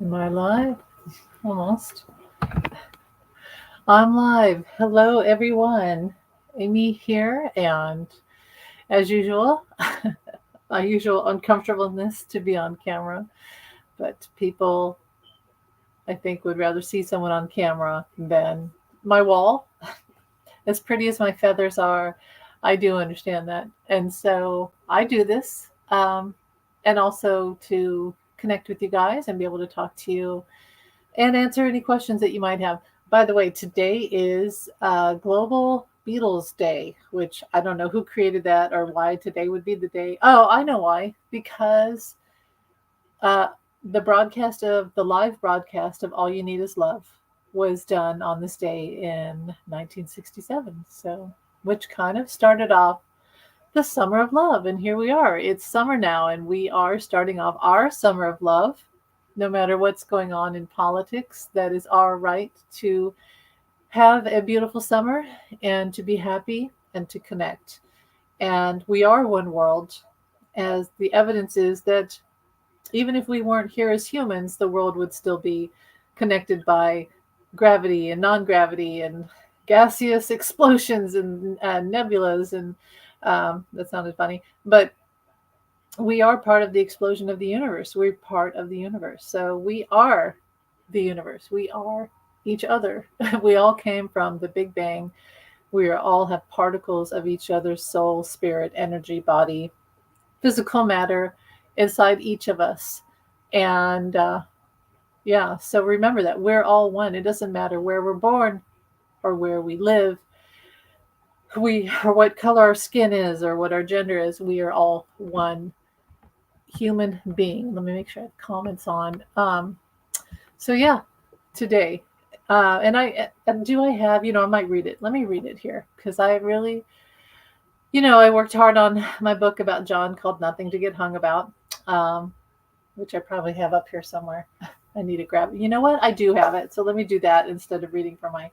Am I live? Almost. I'm live. Hello, everyone. Amy here, and as usual, my usual uncomfortableness to be on camera, but people, I think, would rather see someone on camera than my wall. As pretty as my feathers are, I do understand that. And so I do this, and also to connect with you guys and be able to talk to you and answer any questions that you might have. By the way, today is Global Beatles Day, which I don't know who created that or why today would be the day. Oh, I know why. Because uh, the live broadcast of All You Need Is Love was done on this day in 1967. So, which kind of started off the summer of love. And here we are. It's summer now, and we are starting off our summer of love. No matter what's going on in politics, that is our right to have a beautiful summer and to be happy and to connect. And we are one world, as the evidence is that even if we weren't here as humans, the world would still be connected by gravity and non gravity and gaseous explosions and nebulas. And that sounded funny. But we are part of the explosion of the universe. We're part of the universe. So we are the universe. We are each other. We all came from the Big Bang. We all have particles of each other's soul, spirit, energy, body, physical matter inside each of us. And yeah, so remember that we're all one. It doesn't matter where we're born or where we live, or what color our skin is or what our gender is. We are all one human being. Let me make sure I have comments on. So yeah, today, and do I have? I might read it. Let me read it here because I really, I worked hard on my book about John called "Nothing to Get Hung About," um, which I probably have up here somewhere. I need to grab it. You know what? I do have it. So let me do that instead of reading from my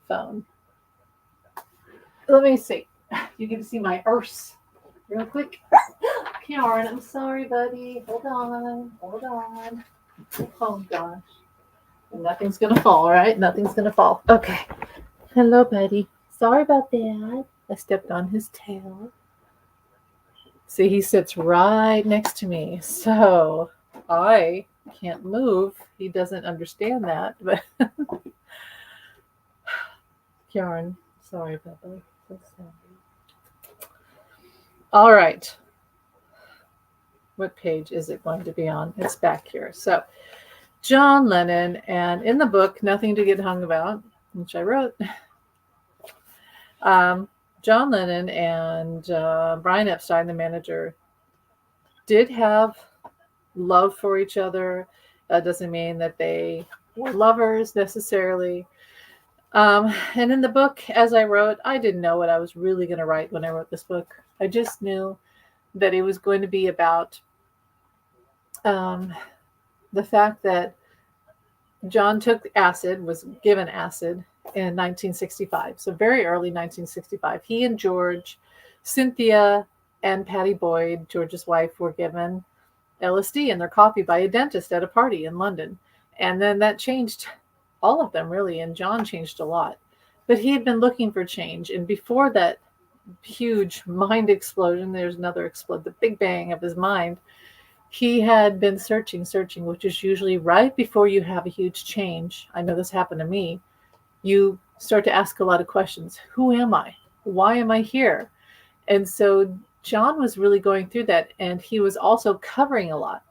phone. Let me see. You get to see my Urs real quick. Karen, I'm sorry, buddy. Hold on. Hold on. Oh gosh. Nothing's gonna fall, right? Nothing's gonna fall. Okay. Hello, buddy. Sorry about that. I stepped on his tail. See, he sits right next to me. So I can't move. He doesn't understand that. But Karen, sorry about that. So sorry. All right. What page is it going to be on? It's back here. So John Lennon, and in the book, Nothing to Get Hung About, which I wrote, um, John Lennon and Brian Epstein, the manager, did have love for each other. That doesn't mean that they were lovers necessarily. And in the book, as I wrote, I didn't know what I was really going to write when I wrote this book. I just knew that it was going to be about um, the fact that John took acid, was given acid in 1965. So very early 1965. He and George, Cynthia, and Patty Boyd, George's wife, were given LSD in their coffee by a dentist at a party in London. And then that changed all of them, really. And John changed a lot. But he had been looking for change. And before that huge mind explosion, there's another explode, the big bang of his mind, he had been searching, which is usually right before you have a huge change. I know this happened to me. You start to ask a lot of questions. Who am I? Why am I here? And so John was really going through that, and he was also covering a lot.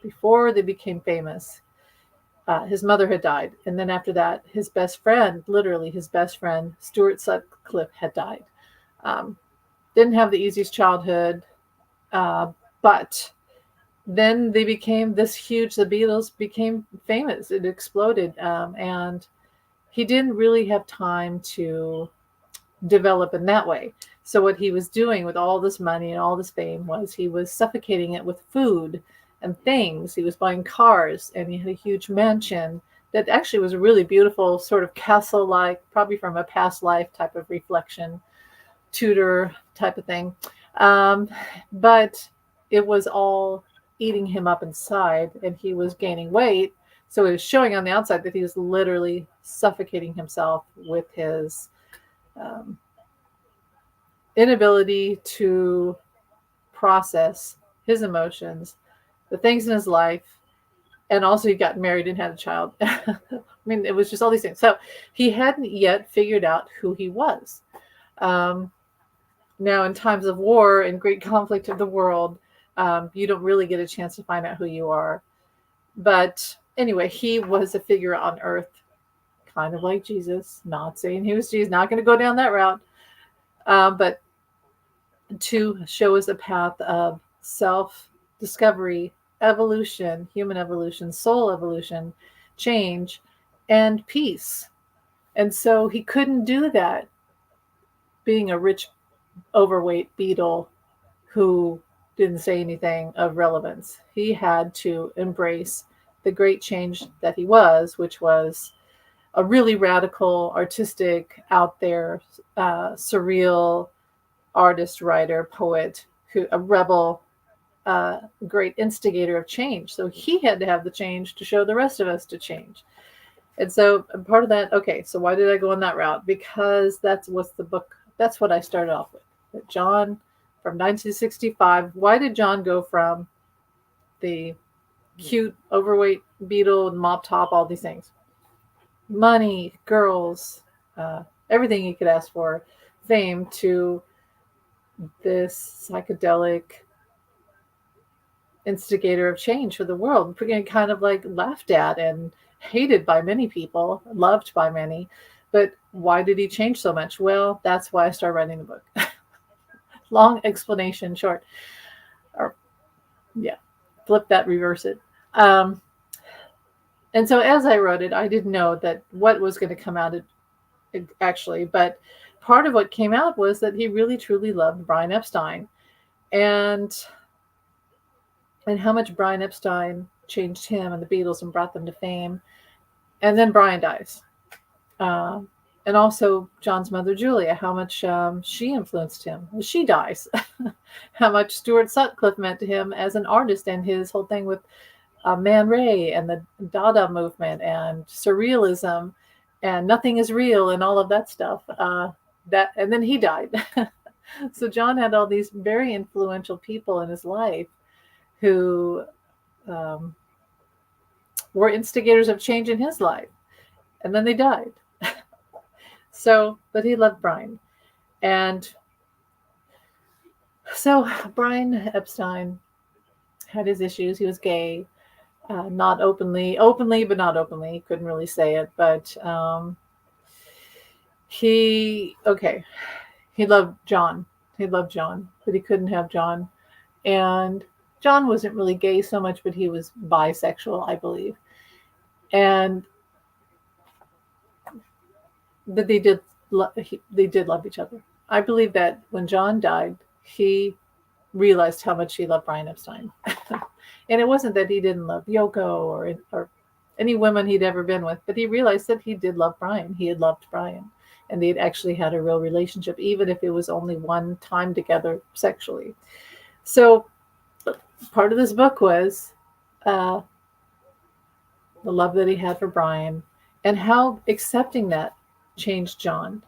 Before they became famous, his mother had died. And then after that, his best friend, literally his best friend, Stuart Sutcliffe, had died. Um, didn't have the easiest childhood, but then they became this huge, the Beatles became famous. It exploded. And he didn't really have time to develop in that way. So what he was doing with all this money and all this fame was he was suffocating it with food and things. He was buying cars, and he had a huge mansion that actually was a really beautiful sort of castle-like, probably from a past life type of reflection, Tudor type of thing. But it was all eating him up inside, and he was gaining weight, So it was showing on the outside that he was literally suffocating himself with his um, inability to process his emotions, the things in his life, and also he got married and had a child. I mean, it was just all these things. So he hadn't yet figured out who he was. Um, Now, in times of war and great conflict of the world, you don't really get a chance to find out who you are. But anyway, he was a figure on earth, kind of like Jesus. Not saying he was Jesus, not going to go down that route, but to show us a path of self discovery, evolution, human evolution, soul evolution, change, and peace. And so he couldn't do that being a rich, overweight beetle who didn't say anything of relevance. He had to embrace the great change that he was, which was a really radical, artistic, out there, surreal artist, writer, poet, who a rebel, great instigator of change. So he had to have the change to show the rest of us to change. And so part of that, okay, so why did I go on that route? Because that's what's the book, that's what I started off with. That John from 1965, why did John go from the cute, overweight beetle, mop top, all these things? Money, girls, everything he could ask for, fame, to this psychedelic instigator of change for the world, kind of like laughed at and hated by many people, loved by many. But why did he change so much? Well, that's why I started writing the book. Long explanation short. Or yeah, flip that, reverse it. And so as I wrote it, I didn't know that what was going to come out actually, but part of what came out was that he really truly loved Brian Epstein, and how much Brian Epstein changed him and the Beatles and brought them to fame. And then Brian dies. And also John's mother, Julia, how much she influenced him. She dies. How much Stuart Sutcliffe meant to him as an artist, and his whole thing with Man Ray and the Dada movement and surrealism and nothing is real and all of that stuff. And then he died. So John had all these very influential people in his life who were instigators of change in his life. And then they died. So, but he loved Brian. And so Brian Epstein had his issues. He was gay, not openly, but not openly. Couldn't really say it, but he loved John. He loved John, but he couldn't have John. And John wasn't really gay so much, but he was bisexual, I believe. And but they did love each other. I believe that when John died, he realized how much he loved Brian Epstein. And it wasn't that he didn't love Yoko or any women he'd ever been with, but he realized that he did love Brian. He had loved Brian, and they'd actually had a real relationship, even if it was only one time together sexually. So part of this book was the love that he had for Brian and how accepting that changed John.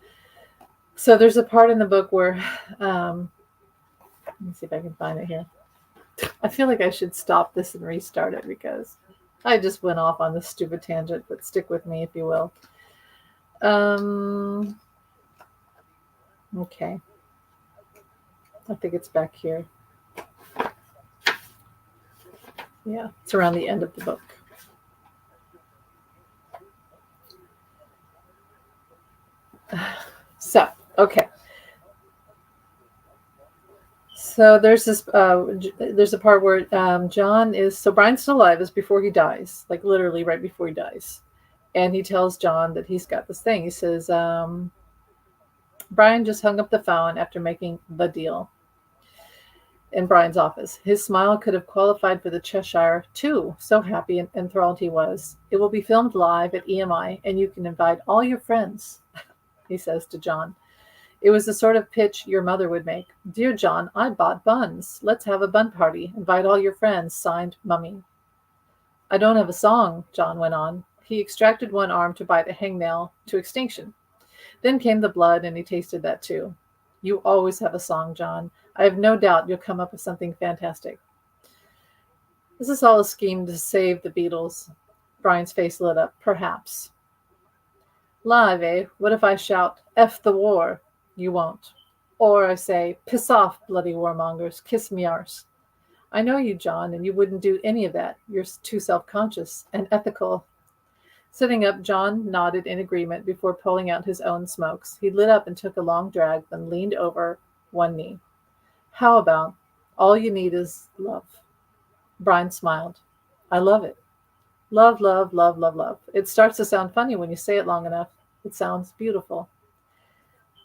So there's a part in the book where, let me see if I can find it here. I feel like I should stop this and restart it because I just went off on this stupid tangent, but stick with me if you will. Okay. I think it's back here. Yeah, it's around the end of the book. So, okay. So there's a part where John is, so Brian's still alive, is before he dies, like literally right before he dies. And he tells John that he's got this thing. He says, Brian just hung up the phone after making the deal in Brian's office. His smile could have qualified for the Cheshire too. So happy and enthralled he was. It will be filmed live at EMI and you can invite all your friends, he says to John. It was the sort of pitch your mother would make. Dear John, I bought buns. Let's have a bun party. Invite all your friends. Signed, Mummy. I don't have a song, John went on. He extracted one arm to bite a hangnail to extinction. Then came the blood, and he tasted that too. You always have a song, John. I have no doubt you'll come up with something fantastic. This is all a scheme to save the Beatles. Brian's face lit up. Perhaps. Live, eh? What if I shout, F the war? You won't. Or I say, piss off, bloody warmongers, kiss me arse. I know you, John, and you wouldn't do any of that. You're too self-conscious and ethical. Sitting up, John nodded in agreement before pulling out his own smokes. He lit up and took a long drag, then leaned over one knee. How about, all you need is love? Brian smiled. I love it. Love, love, love, love, love. It starts to sound funny when you say it long enough. It sounds beautiful.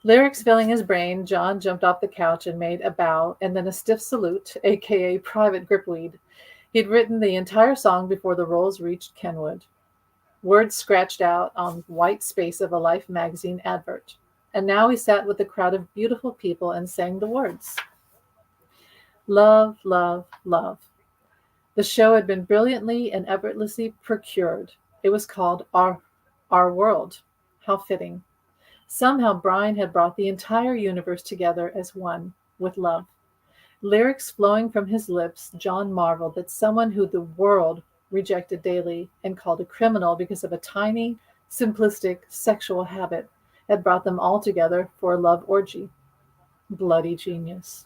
Lyrics filling his brain, John jumped off the couch and made a bow and then a stiff salute, aka private gripweed. He'd written the entire song before the rolls reached Kenwood. Words scratched out on white space of a Life magazine advert. And now he sat with a crowd of beautiful people and sang the words. Love, love, love. The show had been brilliantly and effortlessly procured. It was called Our World. How fitting. Somehow Brian had brought the entire universe together as one, with love. Lyrics flowing from his lips, John marveled that someone who the world rejected daily and called a criminal because of a tiny, simplistic sexual habit had brought them all together for a love orgy. Bloody genius.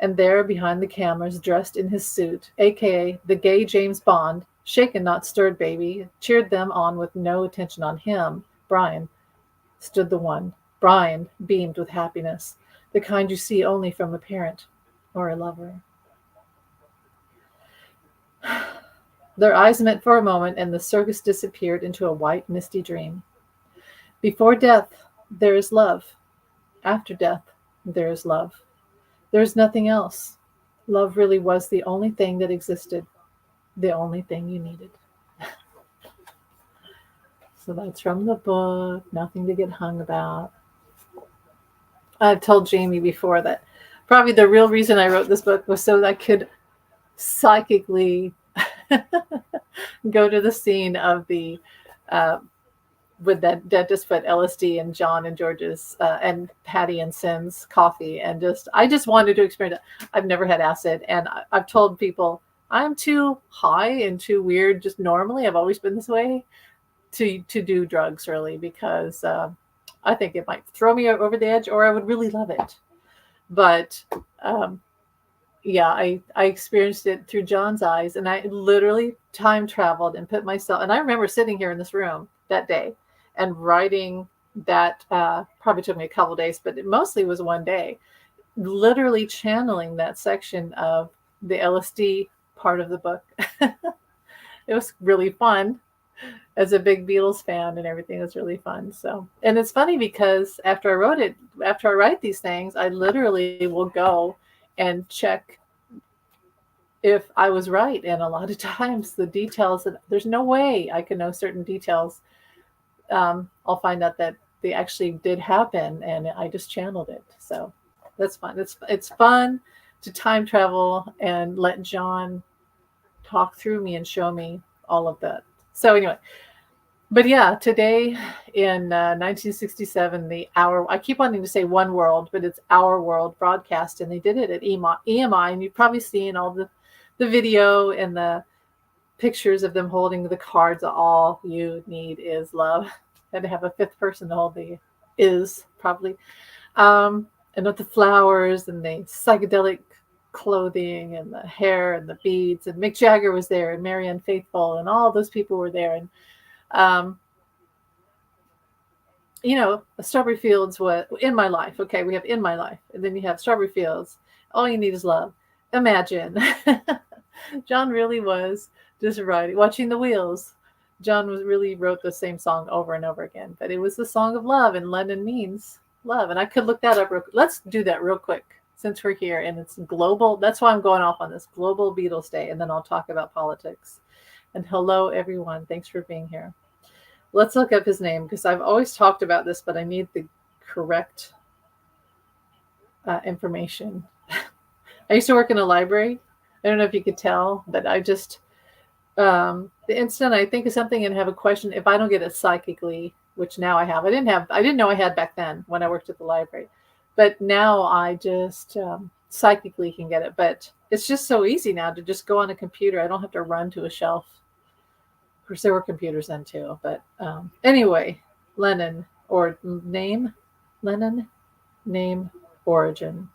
And there, behind the cameras, dressed in his suit, aka the gay James Bond, shaken not stirred baby, cheered them on with no attention on him, Brian, stood the one. Brian beamed with happiness, the kind you see only from a parent or a lover. Their eyes met for a moment, and the circus disappeared into a white, misty dream. Before death, there is love. After death, there is love. There is nothing else. Love really was the only thing that existed, the only thing you needed. So that's from the book, Nothing to Get Hung About. I've told Jamie before that probably the real reason I wrote this book was so that I could psychically go to the scene of the with that dentist put LSD and John and George's and Patty and Sim's coffee, and I just wanted to experience it. I've never had acid, and I've told people I'm too high and too weird. Just normally, I've always been this way to do drugs, really, because I think it might throw me over the edge, or I would really love it. But yeah, I experienced it through John's eyes, and I literally time traveled and put myself. And I remember sitting here in this room that day and writing that. Probably took me a couple of days, but it mostly was one day. Literally channeling that section of the LSD part of the book. It was really fun. As a big Beatles fan and everything, was really fun. So, and it's funny because after I write these things, I literally will go and check if I was right. And a lot of times the details that there's no way I can know certain details. I'll find out that they actually did happen and I just channeled it. So that's fun. It's fun to time travel and let John talk through me and show me all of that. So anyway, but yeah, today in 1967, I keep wanting to say One World, but it's Our World broadcast, and they did it at EMI, and you've probably seen all the video and the pictures of them holding the cards. All you need is love. Had to have a fifth person to hold the is, probably. And with the flowers and the psychedelic clothing and the hair and the beads, and Mick Jagger was there, and Marianne Faithfull, and all those people were there. And Strawberry Fields was in my life. Okay, we have In My Life, and then you have Strawberry Fields. All you need is love. Imagine. John really was just watching the wheels. John really wrote the same song over and over again, but it was the song of love, and Lennon means love. And I could look that up. Let's do that real quick since we're here, and it's global. That's why I'm going off on this Global Beatles Day, and then I'll talk about politics. And hello, everyone. Thanks for being here. Let's look up his name, because I've always talked about this, but I need the correct information. I used to work in a library. I don't know if you could tell, but I just The instant I think of something and have a question, if I don't get it psychically, which now I have, I didn't know I had back then when I worked at the library, but now I just psychically can get it. But it's just so easy now to just go on a computer. I don't have to run to a shelf. Of course, there were computers then too. But anyway, Lenin or name, Lenin, name, origin.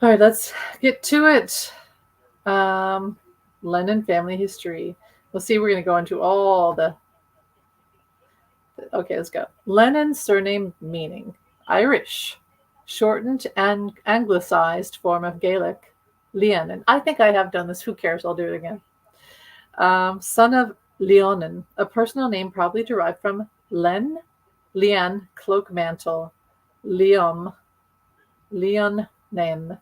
All right, let's get to it. Um, Lenin family history. We'll see. We're going to go into all the. Okay, let's go. Lenin's surname meaning Irish, shortened and anglicized form of Gaelic. Leonin. I think I have done this. Who cares? I'll do it again. Son of Leonin, a personal name probably derived from Len, Lian, cloak mantle, Leom, Leonin.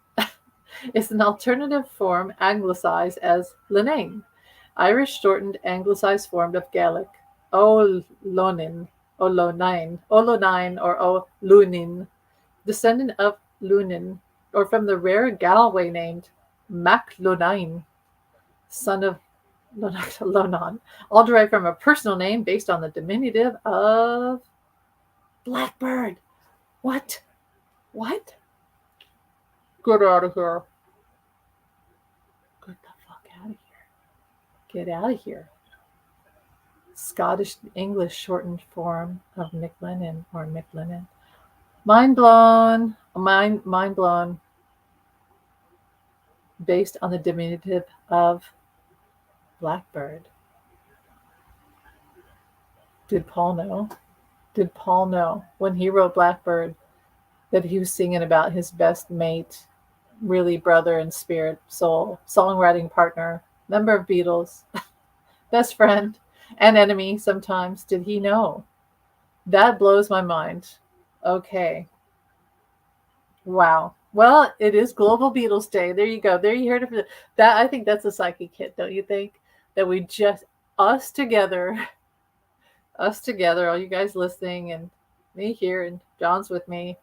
It's an alternative form anglicized as Lenane, Irish shortened anglicized form of Gaelic, O'Lonin, Olonine, or O'Lunin, descendant of Lunin, or from the rare Galway named Maclonine, son of Lonon, all derived from a personal name based on the diminutive of Blackbird. What? What? Get out of here. Get the fuck out of here. Get out of here. Scottish English shortened form of McLennan or McLennan. Mind blown. Mind blown. Based on the diminutive of Blackbird. Did Paul know? Did Paul know when he wrote Blackbird that he was singing about his best mate, really brother and spirit, soul, songwriting partner, member of Beatles, best friend, and enemy sometimes? Did he know? That blows my mind. Okay. Wow. Well, it is Global Beatles Day. There you go. There you heard it. That, I think that's a psychic hit, don't you think? That we just, us together, all you guys listening and me here and John's with me,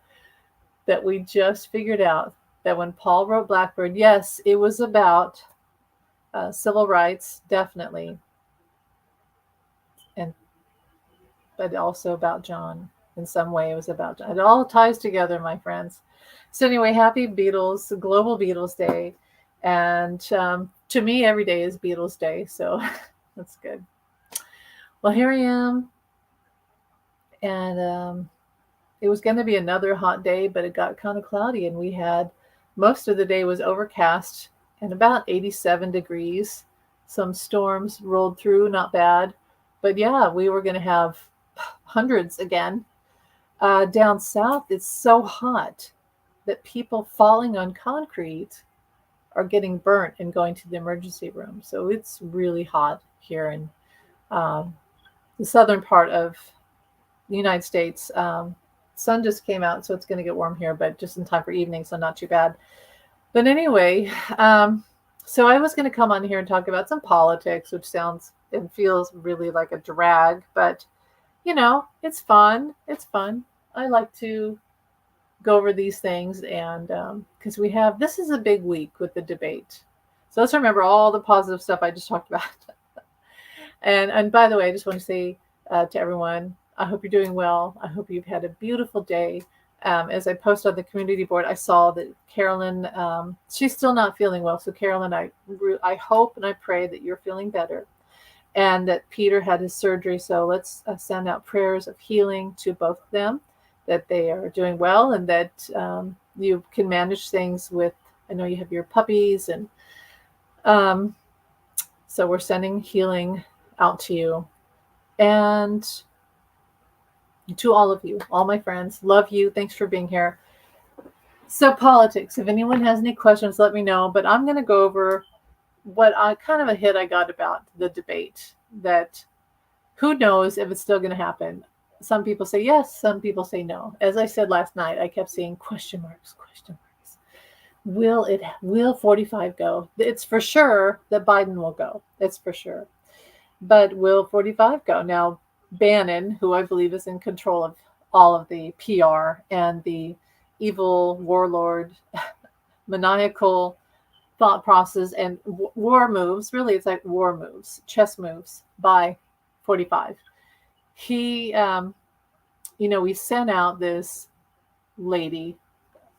that we just figured out that when Paul wrote Blackbird, yes, it was about civil rights, definitely, and but also about John. In some way, it was about John. It all ties together, my friends. So anyway, happy Beatles, Global Beatles Day, and to me, every day is Beatles Day, so that's good. Well, here I am, and it was going to be another hot day, but it got kind of cloudy, and we had most of the day was overcast and about 87 degrees. Some storms rolled through, not bad, but yeah, we were going to have hundreds again. Down south, it's so hot that people falling on concrete are getting burnt and going to the emergency room. So it's really hot here in the southern part of the United States. Sun just came out, so it's going to get warm here, but just in time for evening, so not too bad. But anyway, so I was going to come on here and talk about some politics, which sounds and feels really like a drag, but you know, it's fun. It's fun. I like to go over these things, and because this is a big week with the debate. So let's remember all the positive stuff I just talked about. and by the way, I just want to say to everyone, I hope you're doing well. I hope you've had a beautiful day. As I post on the community board, I saw that Carolyn, she's still not feeling well. So Carolyn, I hope and I pray that you're feeling better, and that Peter had his surgery. So let's send out prayers of healing to both of them, that they are doing well, and that you can manage things with, I know you have your puppies, and so we're sending healing out to you. And to all of you, all my friends, love you. Thanks for being here. So politics, if anyone has any questions, let me know. But I'm going to go over kind of a hit I got about the debate, that who knows if it's still going to happen. Some people say yes, some people say no. As I said last night, I kept seeing question marks. Will 45 go? It's for sure that Biden will go. It's for sure. But will 45 go? Now, Bannon, who I believe is in control of all of the PR and the evil warlord, maniacal thought process and war moves. Really, it's like war moves, chess moves by 45. He, we sent out this lady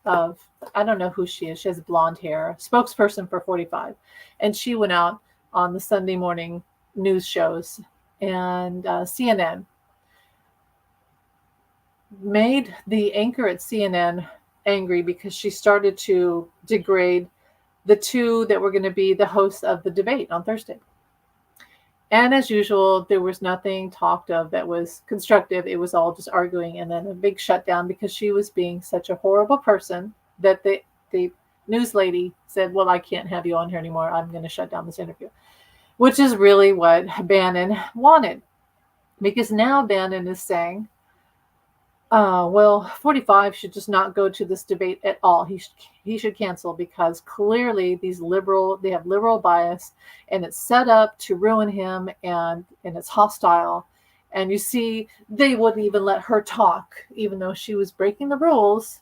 of, I don't know who she is. She has blonde hair, spokesperson for 45. And she went out on the Sunday morning news shows, and CNN made the anchor at CNN angry because she started to degrade the two that were going to be the hosts of the debate on Thursday. And as usual, there was nothing talked of that was constructive. It was all just arguing, and then a big shutdown because she was being such a horrible person that the news lady said, well, I can't have you on here anymore. I'm going to shut down this interview, which is really what Bannon wanted. Because now Bannon is saying, well, 45 should just not go to this debate at all. He should cancel because clearly they have liberal bias, and it's set up to ruin him, and it's hostile. And you see, they wouldn't even let her talk, even though she was breaking the rules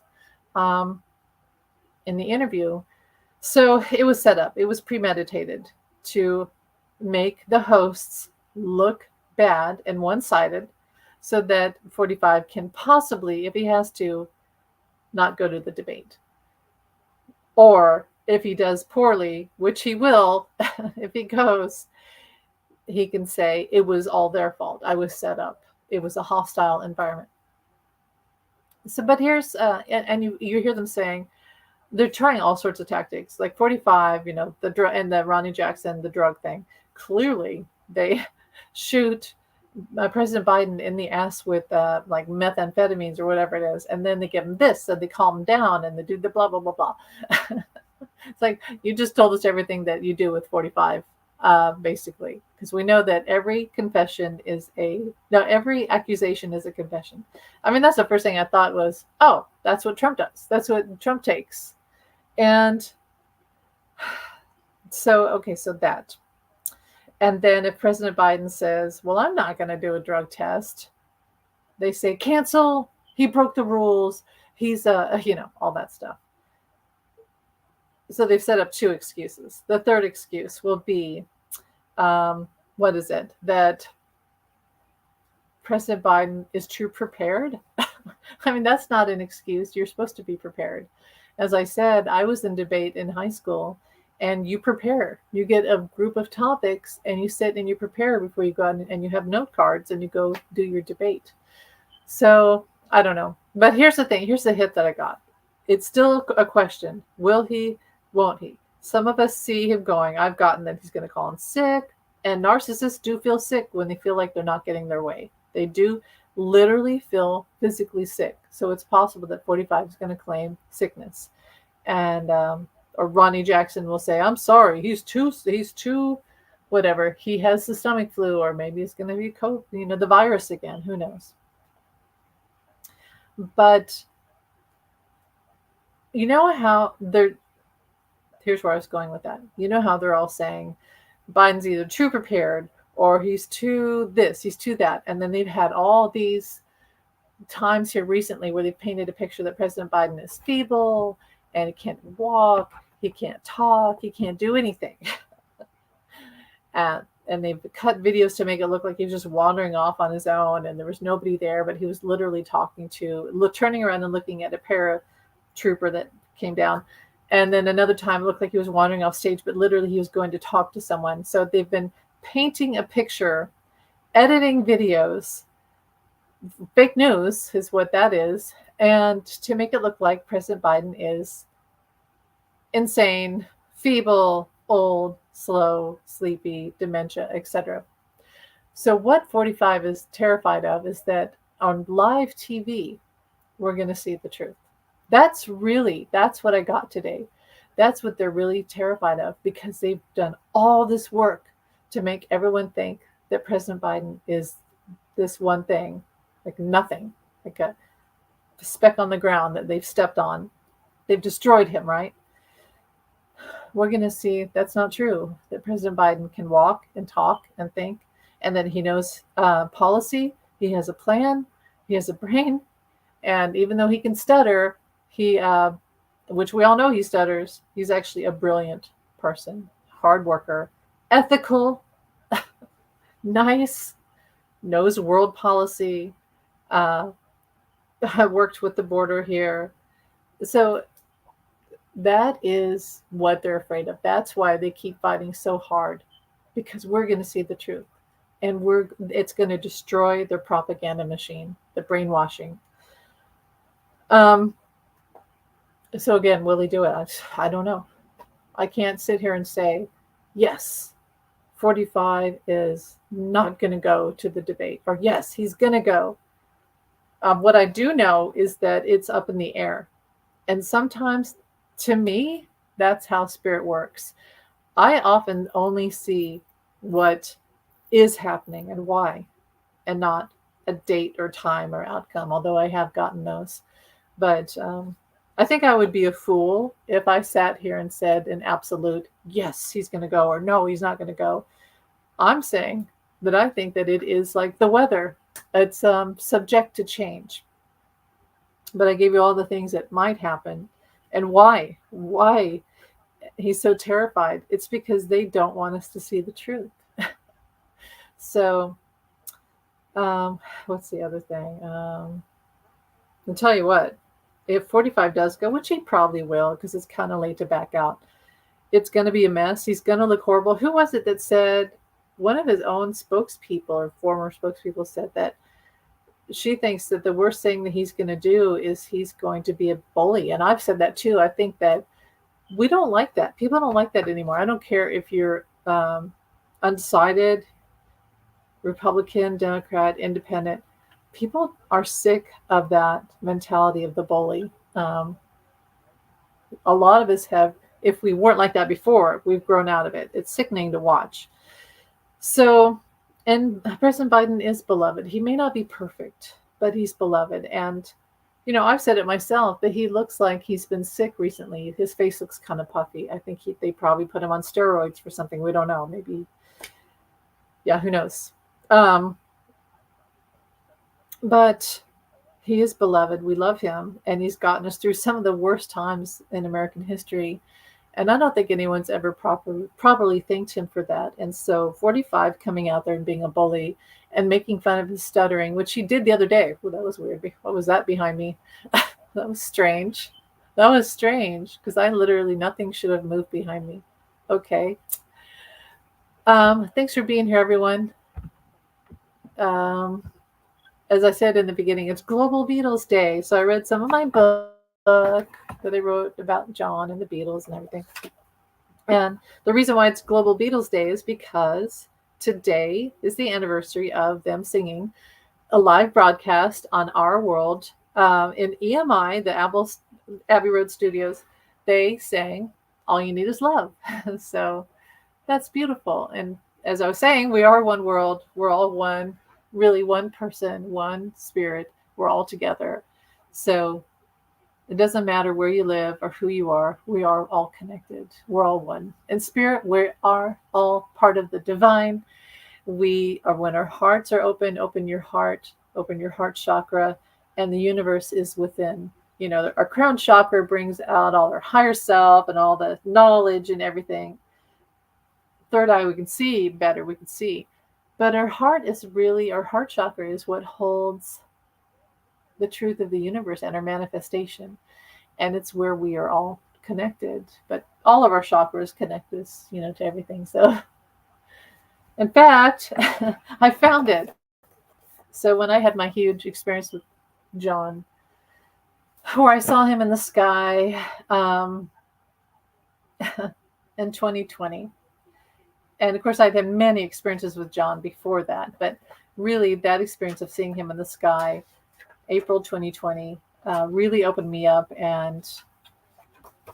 in the interview. So it was set up. It was premeditated to make the hosts look bad and one-sided, so that 45 can possibly, if he has to, not go to the debate. Or if he does poorly, which he will, if he goes, he can say, it was all their fault. I was set up. It was a hostile environment. So, but here's, and you hear them saying, they're trying all sorts of tactics. Like 45, the Ronnie Jackson, the drug thing. Clearly, they shoot President Biden in the ass with like methamphetamines or whatever it is, and then they give him this, and they calm him down, and they do the blah blah blah blah. It's like, you just told us everything that you do with 45, basically, because we know that every accusation is a confession. I mean, that's the first thing I thought was, oh, that's what Trump does. That's what Trump takes, and so that. And then if President Biden says, well, I'm not going to do a drug test, they say, cancel. He broke the rules. He's, all that stuff. So they've set up two excuses. The third excuse will be, what is it? That President Biden is too prepared. I mean, that's not an excuse. You're supposed to be prepared. As I said, I was in debate in high school. And you prepare. You get a group of topics, and you sit and you prepare before you go out, and you have note cards, and you go do your debate. So I don't know. But here's the thing. Here's the hit that I got. It's still a question. Will he? Won't he? Some of us see him going, I've gotten that he's going to call him sick. And narcissists do feel sick when they feel like they're not getting their way. They do literally feel physically sick. So it's possible that 45 is going to claim sickness. And, or Ronnie Jackson will say, I'm sorry, he's too, whatever. He has the stomach flu, or maybe it's going to be COVID, the virus again. Who knows? But you know how here's where I was going with that. You know how they're all saying Biden's either too prepared, or he's too this, he's too that. And then they've had all these times here recently where they've painted a picture that President Biden is feeble, and he can't walk, he can't talk, he can't do anything. And they've cut videos to make it look like he was just wandering off on his own, and there was nobody there, but he was literally turning around and looking at a paratrooper that came down. And then another time it looked like he was wandering off stage, but literally he was going to talk to someone. So they've been painting a picture, editing videos. Fake news is what that is. And to make it look like President Biden is insane, feeble, old, slow, sleepy, dementia, etc. So what 45 is terrified of is that on live TV, we're going to see the truth. That's what I got today. That's what they're really terrified of, because they've done all this work to make everyone think that President Biden is this one thing, like nothing, like a speck on the ground that they've stepped on. They've destroyed him, right? We're going to see that's not true, that President Biden can walk and talk and think, and that he knows policy, he has a plan, he has a brain, and even though he can stutter, which we all know he stutters, he's actually a brilliant person, hard worker, ethical, nice, knows world policy, uh, worked with the border here. So that is what they're afraid of. That's why they keep fighting so hard, because we're going to see the truth, and it's going to destroy their propaganda machine, the brainwashing. Um, so again, will he do it? I don't know. I can't sit here and say, yes, 45 is not going to go to the debate, or yes, he's going to go. What I do know is that it's up in the air. And sometimes, to me, that's how spirit works. I often only see what is happening and why, and not a date or time or outcome, although I have gotten those. But I think I would be a fool if I sat here and said an absolute, yes, he's going to go, or no, he's not going to go. I'm saying that I think that it is like the weather. It's subject to change. But I gave you all the things that might happen and why. Why he's so terrified. It's because they don't want us to see the truth. So, what's the other thing? I'll tell you what, if 45 does go, which he probably will, because it's kind of late to back out, it's going to be a mess. He's going to look horrible. Who was it that said, one of his own spokespeople or former spokespeople said that she thinks that the worst thing that he's going to do is he's going to be a bully. And I've said that too. I think that we don't like that. People don't like that anymore. I don't care if you're undecided, Republican, Democrat, Independent. People are sick of that mentality of the bully. A lot of us have, if we weren't like that before, we've grown out of it. It's sickening to watch. So, and President Biden is beloved. He may not be perfect, but he's beloved. And, I've said it myself, that he looks like he's been sick recently. His face looks kind of puffy. I think they probably put him on steroids for something. We don't know. Maybe, yeah, who knows? But he is beloved. We love him. And he's gotten us through some of the worst times in American history. And I don't think anyone's ever properly thanked him for that. And so 45 coming out there and being a bully and making fun of his stuttering, which he did the other day. Well, that was weird. What was that behind me? That was strange. That was strange, because nothing should have moved behind me. Okay. Thanks for being here, everyone. As I said in the beginning, it's Global Beatles Day. So I read some of my book that I wrote about John and the Beatles and everything. And the reason why it's Global Beatles Day is because today is the anniversary of them singing a live broadcast on Our World in EMI, the Abbey Road Studios. They sang All You Need Is Love. So that's beautiful. And as I was saying, we are one world. We're all one, really one person, one spirit. We're all together. So it doesn't matter where you live or who you are. We are all connected. We're all one. In spirit, we are all part of the divine. We are, when our hearts are open your heart chakra, and the universe is within. Our crown chakra brings out all our higher self and all the knowledge and everything. Third eye, we can see better, we can see. But our heart chakra is what holds the truth of the universe and our manifestation. And it's where we are all connected. But all of our chakras connect us, to everything. So, in fact, I found it. So when I had my huge experience with John, where I saw him in the sky in 2020. And of course, I'd had many experiences with John before that. But really, that experience of seeing him in the sky, April 2020, really opened me up. And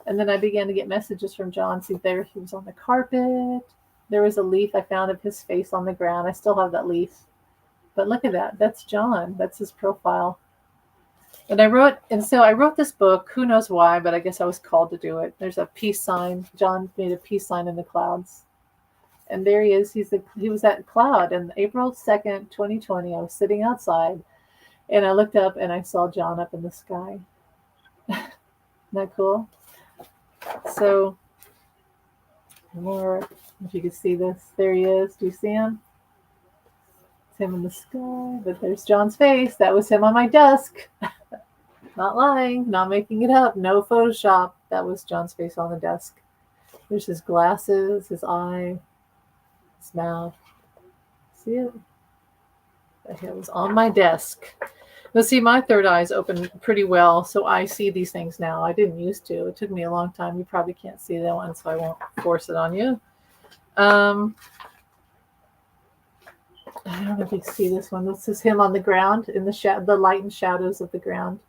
then I began to get messages from John. See, there he was on the carpet. There was a leaf I found of his face on the ground. I still have that leaf. But look at that. That's John. That's his profile. And I wrote this book. Who knows why, but I guess I was called to do it. There's a peace sign. John made a peace sign in the clouds. And there he is. He was that cloud. And April 2nd, 2020, I was sitting outside. And I looked up and I saw John up in the sky. Isn't that cool? So More, if you can see this, there he is. Do you see him? It's him in the sky, but there's John's face. That was him on my desk. Not lying, not making it up. No Photoshop. That was John's face on the desk. There's his glasses, his eye, his mouth. See it? It was on my desk. Now, see, my third eye is open pretty well, so I see these things now. I didn't used to. It took me a long time. You probably can't see that one, so I won't force it on you. I don't know if you can see this one. This is him on the ground in the light and shadows of the ground.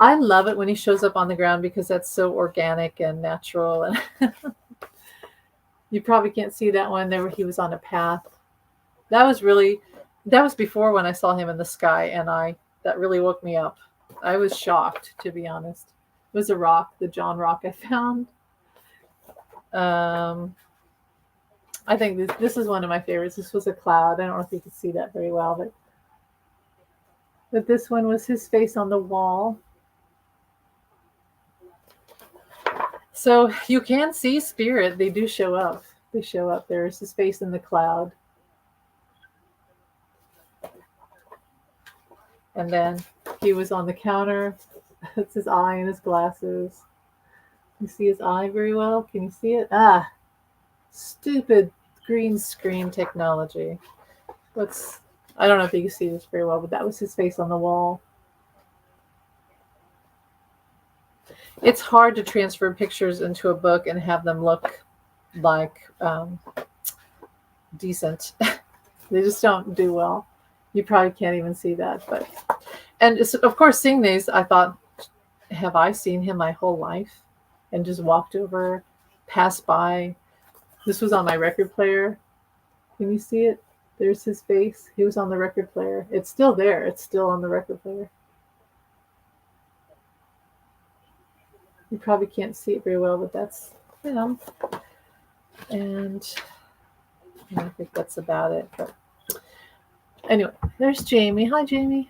I love it when he shows up on the ground because that's so organic and natural. And you probably can't see that one there where he was on a path. That was before when I saw him in the sky, and that really woke me up. I was shocked, to be honest. It was a rock, the John rock I found. I think this is one of my favorites. This was a cloud. I don't know if you can see that very well, but this one was his face on the wall. So you can see spirit. They do show up. They show up. There's his face in the cloud. And then he was on the counter. That's his eye and his glasses. You see his eye very well? Can you see it? Stupid green screen technology. I don't know if you can see this very well, but that was his face on the wall. It's hard to transfer pictures into a book and have them look like decent. They just don't do well. You probably can't even see that. And of course, seeing these, I thought, have I seen him my whole life? And just walked over, passed by. This was on my record player. Can you see it? There's his face. He was on the record player. It's still there. It's still on the record player. You probably can't see it very well, but that's him. And I think that's about it. But anyway, there's Jamie. Hi, Jamie.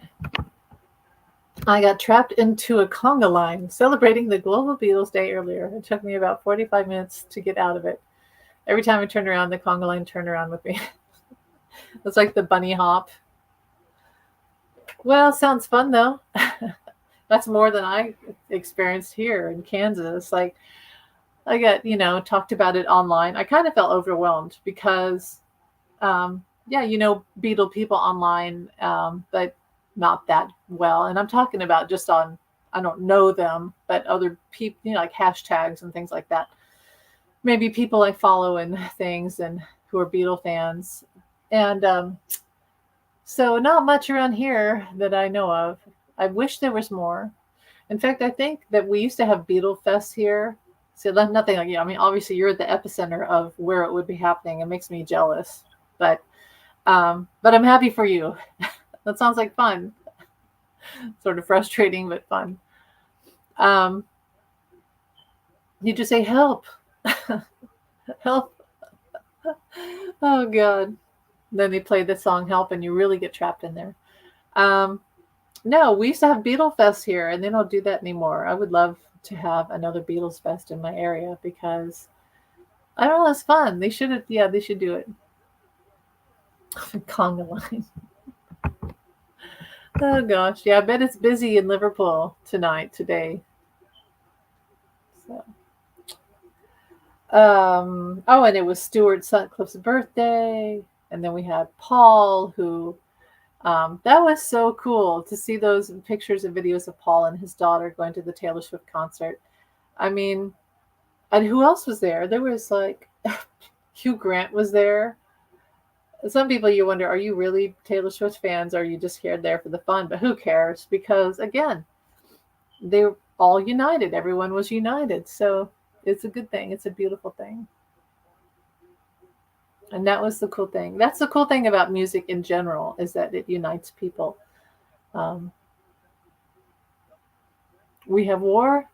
I got trapped into a conga line celebrating the Global Beatles Day earlier. It took me about 45 minutes to get out of it. Every time I turned around, the conga line turned around with me. It's like the bunny hop. Well, sounds fun, though. That's more than I experienced here in Kansas. Like, I got, talked about it online. I kind of felt overwhelmed because, Beatle people online, but not that well. And I'm talking about just on, I don't know them, but other people, like hashtags and things like that. Maybe people I follow and things and who are Beatle fans. And so not much around here that I know of. I wish there was more. In fact, I think that we used to have Beatle Fest here. So nothing like, I mean, obviously you're at the epicenter of where it would be happening. It makes me jealous, but I'm happy for you. That sounds like fun. Sort of frustrating, but fun. You just say help, help. Oh God. Then they play the song Help and you really get trapped in there. No, we used to have Beatle Fest here and they don't do that anymore. I would love to have another Beatles Fest in my area because I don't know, it's fun. They should do it. Conga line. Oh gosh. Yeah, I bet it's busy in Liverpool today. So and it was Stuart Sutcliffe's birthday. And then we had Paul, who, that was so cool to see those pictures and videos of Paul and his daughter going to the Taylor Swift concert. I mean, and who else was there? There was like, Hugh Grant was there. Some people you wonder, are you really Taylor Swift fans? Or are you just here there for the fun? But who cares? Because again, they were all united. Everyone was united. So it's a good thing. It's a beautiful thing. And that was the cool thing. That's the cool thing about music in general, is that it unites people. We have war,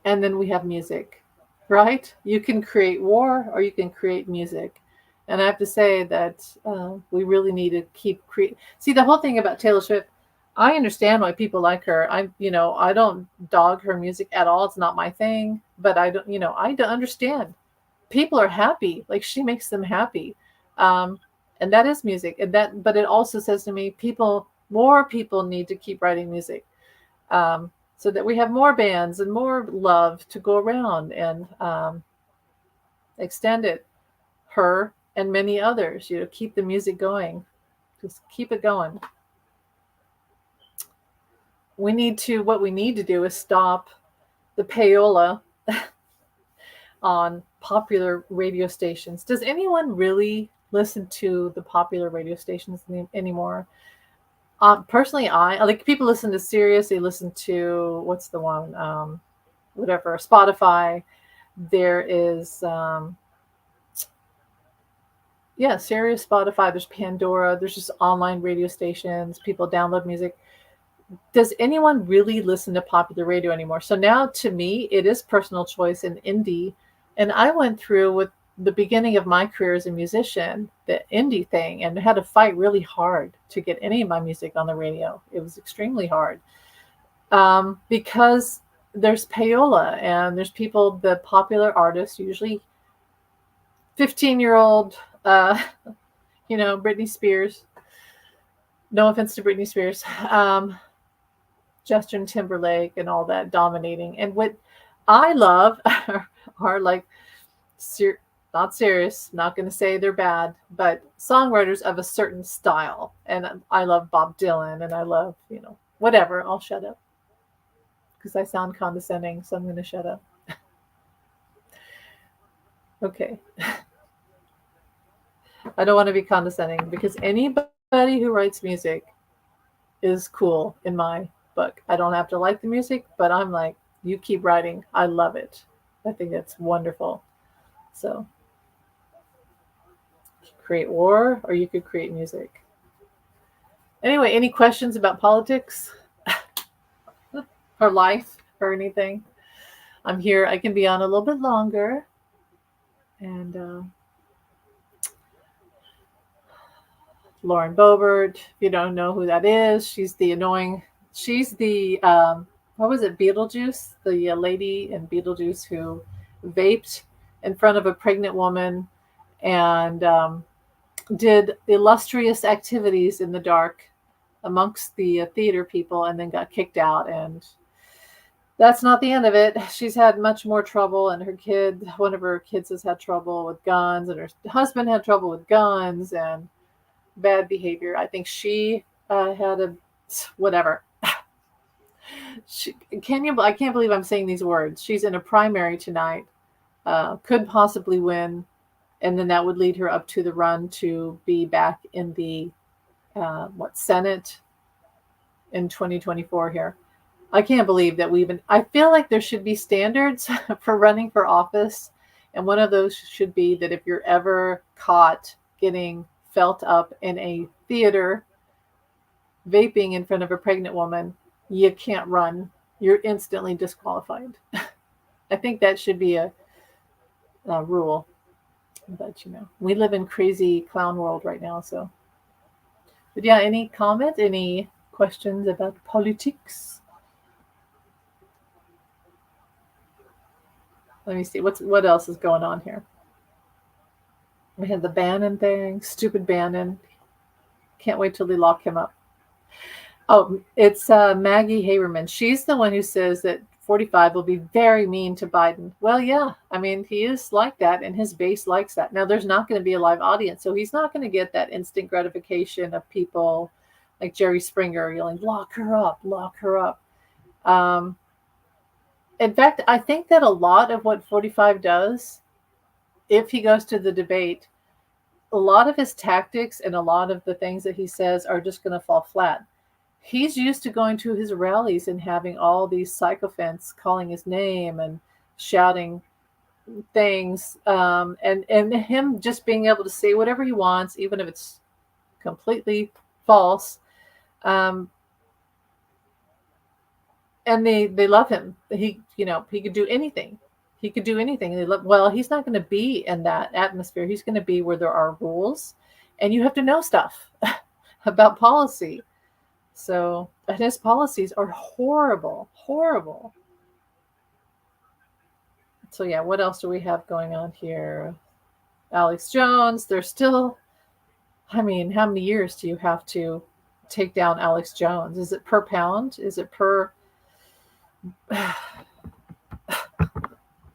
and then we have music, right? You can create war, or you can create music. And I have to say that we really need to keep creating. See, the whole thing about Taylor Swift, I understand why people like her. I don't dog her music at all. It's not my thing. But I don't understand. people are happy. Like, she makes them happy. Um, and that is music. But it also says to me, more people need to keep writing music, so that we have more bands and more love to go around, and extend it. Her and many others, keep the music going. Just keep it going. What we need to do is stop the payola on popular radio stations. Does anyone really listen to the popular radio stations anymore? Personally, I like, people listen to Sirius. They listen to, what's the one? Whatever, Spotify. There is, yeah, Sirius, Spotify. There's Pandora. There's just online radio stations. People download music. Does anyone really listen to popular radio anymore? So now, to me, it is personal choice and indie. And I went through, with the beginning of my career as a musician, the indie thing, and had to fight really hard to get any of my music on the radio. It was extremely hard, because there's payola, and there's people, the popular artists, usually 15-year-old, Britney Spears. No offense to Britney Spears. Justin Timberlake and all that, dominating. And what I love are like, not serious, not going to say they're bad, but songwriters of a certain style. And I love Bob Dylan, and I love, whatever. I'll shut up because I sound condescending, so I'm going to shut up. Okay. I don't want to be condescending, because anybody who writes music is cool in my book. I don't have to like the music, but I'm like, you keep writing. I love it. I think it's wonderful. So, create war, or you could create music. Anyway, any questions about politics or life or anything? I'm here. I can be on a little bit longer. And Lauren Boebert, if you don't know who that is, she's the, what was it, Beetlejuice? The lady in Beetlejuice who vaped in front of a pregnant woman, and did illustrious activities in the dark amongst the theater people, and then got kicked out. And that's not the end of it. She's had much more trouble, and one of her kids has had trouble with guns, and her husband had trouble with guns and bad behavior. I think she had a whatever. I can't believe I'm saying these words. She's in a primary tonight. Could possibly win, and then that would lead her up to the run to be back in the Senate in 2024 here. I can't believe that I feel like there should be standards for running for office. And one of those should be that if you're ever caught getting felt up in a theater vaping in front of a pregnant woman, you can't run. You're instantly disqualified. I think that should be a rule. But, we live in crazy clown world right now. So, but yeah, any comment, any questions about politics? Let me see. What else is going on here? We had the Bannon thing. Stupid Bannon. Can't wait till they lock him up. Oh, it's Maggie Haberman. She's the one who says that 45 will be very mean to Biden. Well, yeah. I mean, he is like that, and his base likes that. Now, there's not going to be a live audience, so he's not going to get that instant gratification of people like Jerry Springer yelling, lock her up, lock her up. In fact, I think that a lot of what 45 does, if he goes to the debate, a lot of his tactics and a lot of the things that he says are just going to fall flat. He's used to going to his rallies and having all these sycophants calling his name and shouting things, and him just being able to say whatever he wants, even if it's completely false. And they love him. He could do anything. He could do anything. He's not going to be in that atmosphere. He's going to be where there are rules, and you have to know stuff about policy. So, and his policies are horrible, horrible. So yeah, what else do we have going on here? Alex Jones, there's still, I mean, how many years do you have to take down Alex Jones? Is it per pound? Is it per, I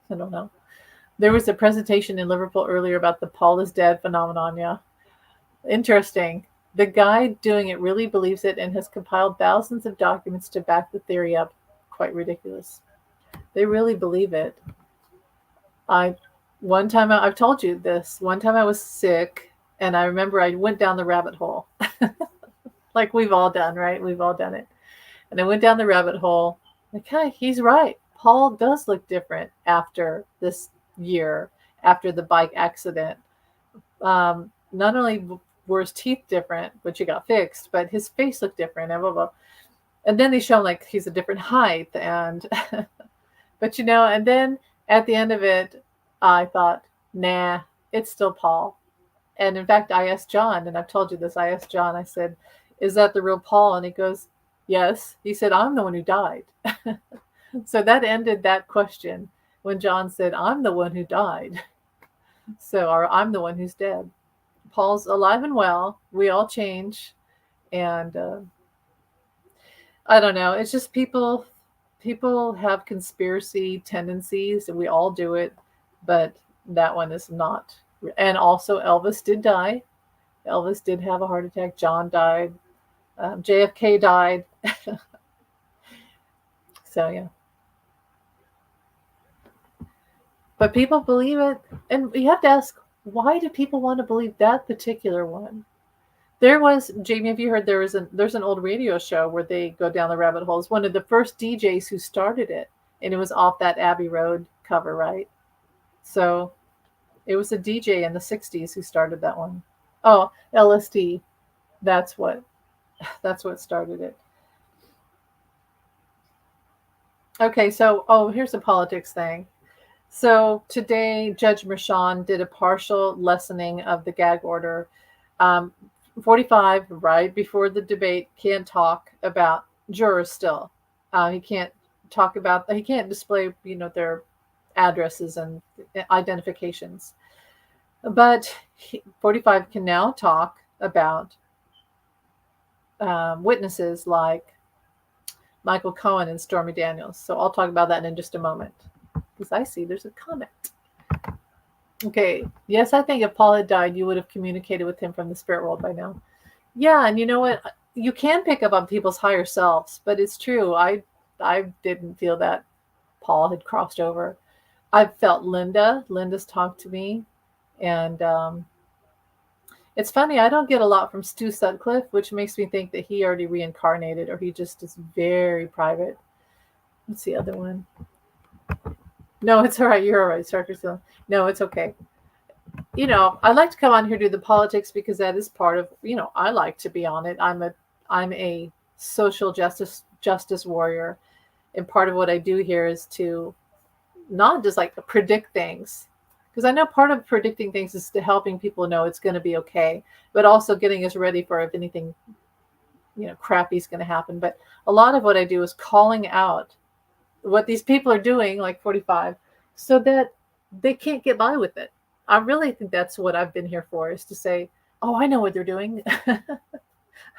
don't know. There was a presentation in Liverpool earlier about the Paul is dead phenomenon. Yeah. Interesting. The guy doing it really believes it and has compiled thousands of documents to back the theory up. Quite ridiculous. They really believe it. I one time I've told you this. One time I was sick and I remember I went down the rabbit hole. Like we've all done, right? We've all done it. And I went down the rabbit hole. Okay, he's right. Paul does look different after this year, after the bike accident. Not only were his teeth different, which he got fixed, but his face looked different and blah, blah. And then they show him like he's a different height. And, but and then at the end of it, I thought, nah, it's still Paul. And in fact, I asked John, and I've told you this, I asked John, I said, is that the real Paul? And he goes, yes. He said, I'm the one who died. So that ended that question when John said, I'm the one who died. So, or I'm the one who's dead. Paul's alive and well. We all change. And I don't know. It's just people have conspiracy tendencies, and we all do it. But that one is not. And also Elvis did die. Elvis did have a heart attack. John died. JFK died. So, yeah. But people believe it. And you have to ask, why do people want to believe that particular one? There was, Jamie, have you heard there's an old radio show where they go down the rabbit holes. One of the first DJs who started it, and it was off that Abbey Road cover, right? So it was a DJ in the 60s who started that one. Oh, LSD. That's what started it. Okay, so here's a politics thing. So today, Judge Merchan did a partial lessening of the gag order. 45, right before the debate, can't talk about jurors still. He can't he can't display, their addresses and identifications. But 45 can now talk about witnesses like Michael Cohen and Stormy Daniels. So I'll talk about that in just a moment. Because I see there's a comment. Okay. Yes, I think if Paul had died, you would have communicated with him from the spirit world by now. Yeah, and you know what? You can pick up on people's higher selves, but it's true. I didn't feel that Paul had crossed over. I've felt Linda's talked to me, and it's funny, I don't get a lot from Stu Sutcliffe, which makes me think that he already reincarnated, or he just is very private. What's the other one? No, it's all right. You're all right, Sarkis. No, it's okay. I like to come on here to do the politics because that is part of, I like to be on it. I'm a social justice warrior. And part of what I do here is to not just like predict things. Because I know part of predicting things is to helping people know it's going to be okay, but also getting us ready for if anything, crappy is going to happen. But a lot of what I do is calling out what these people are doing, like 45, so that they can't get by with it. I really think that's what I've been here for, is to say, oh, I know what they're doing.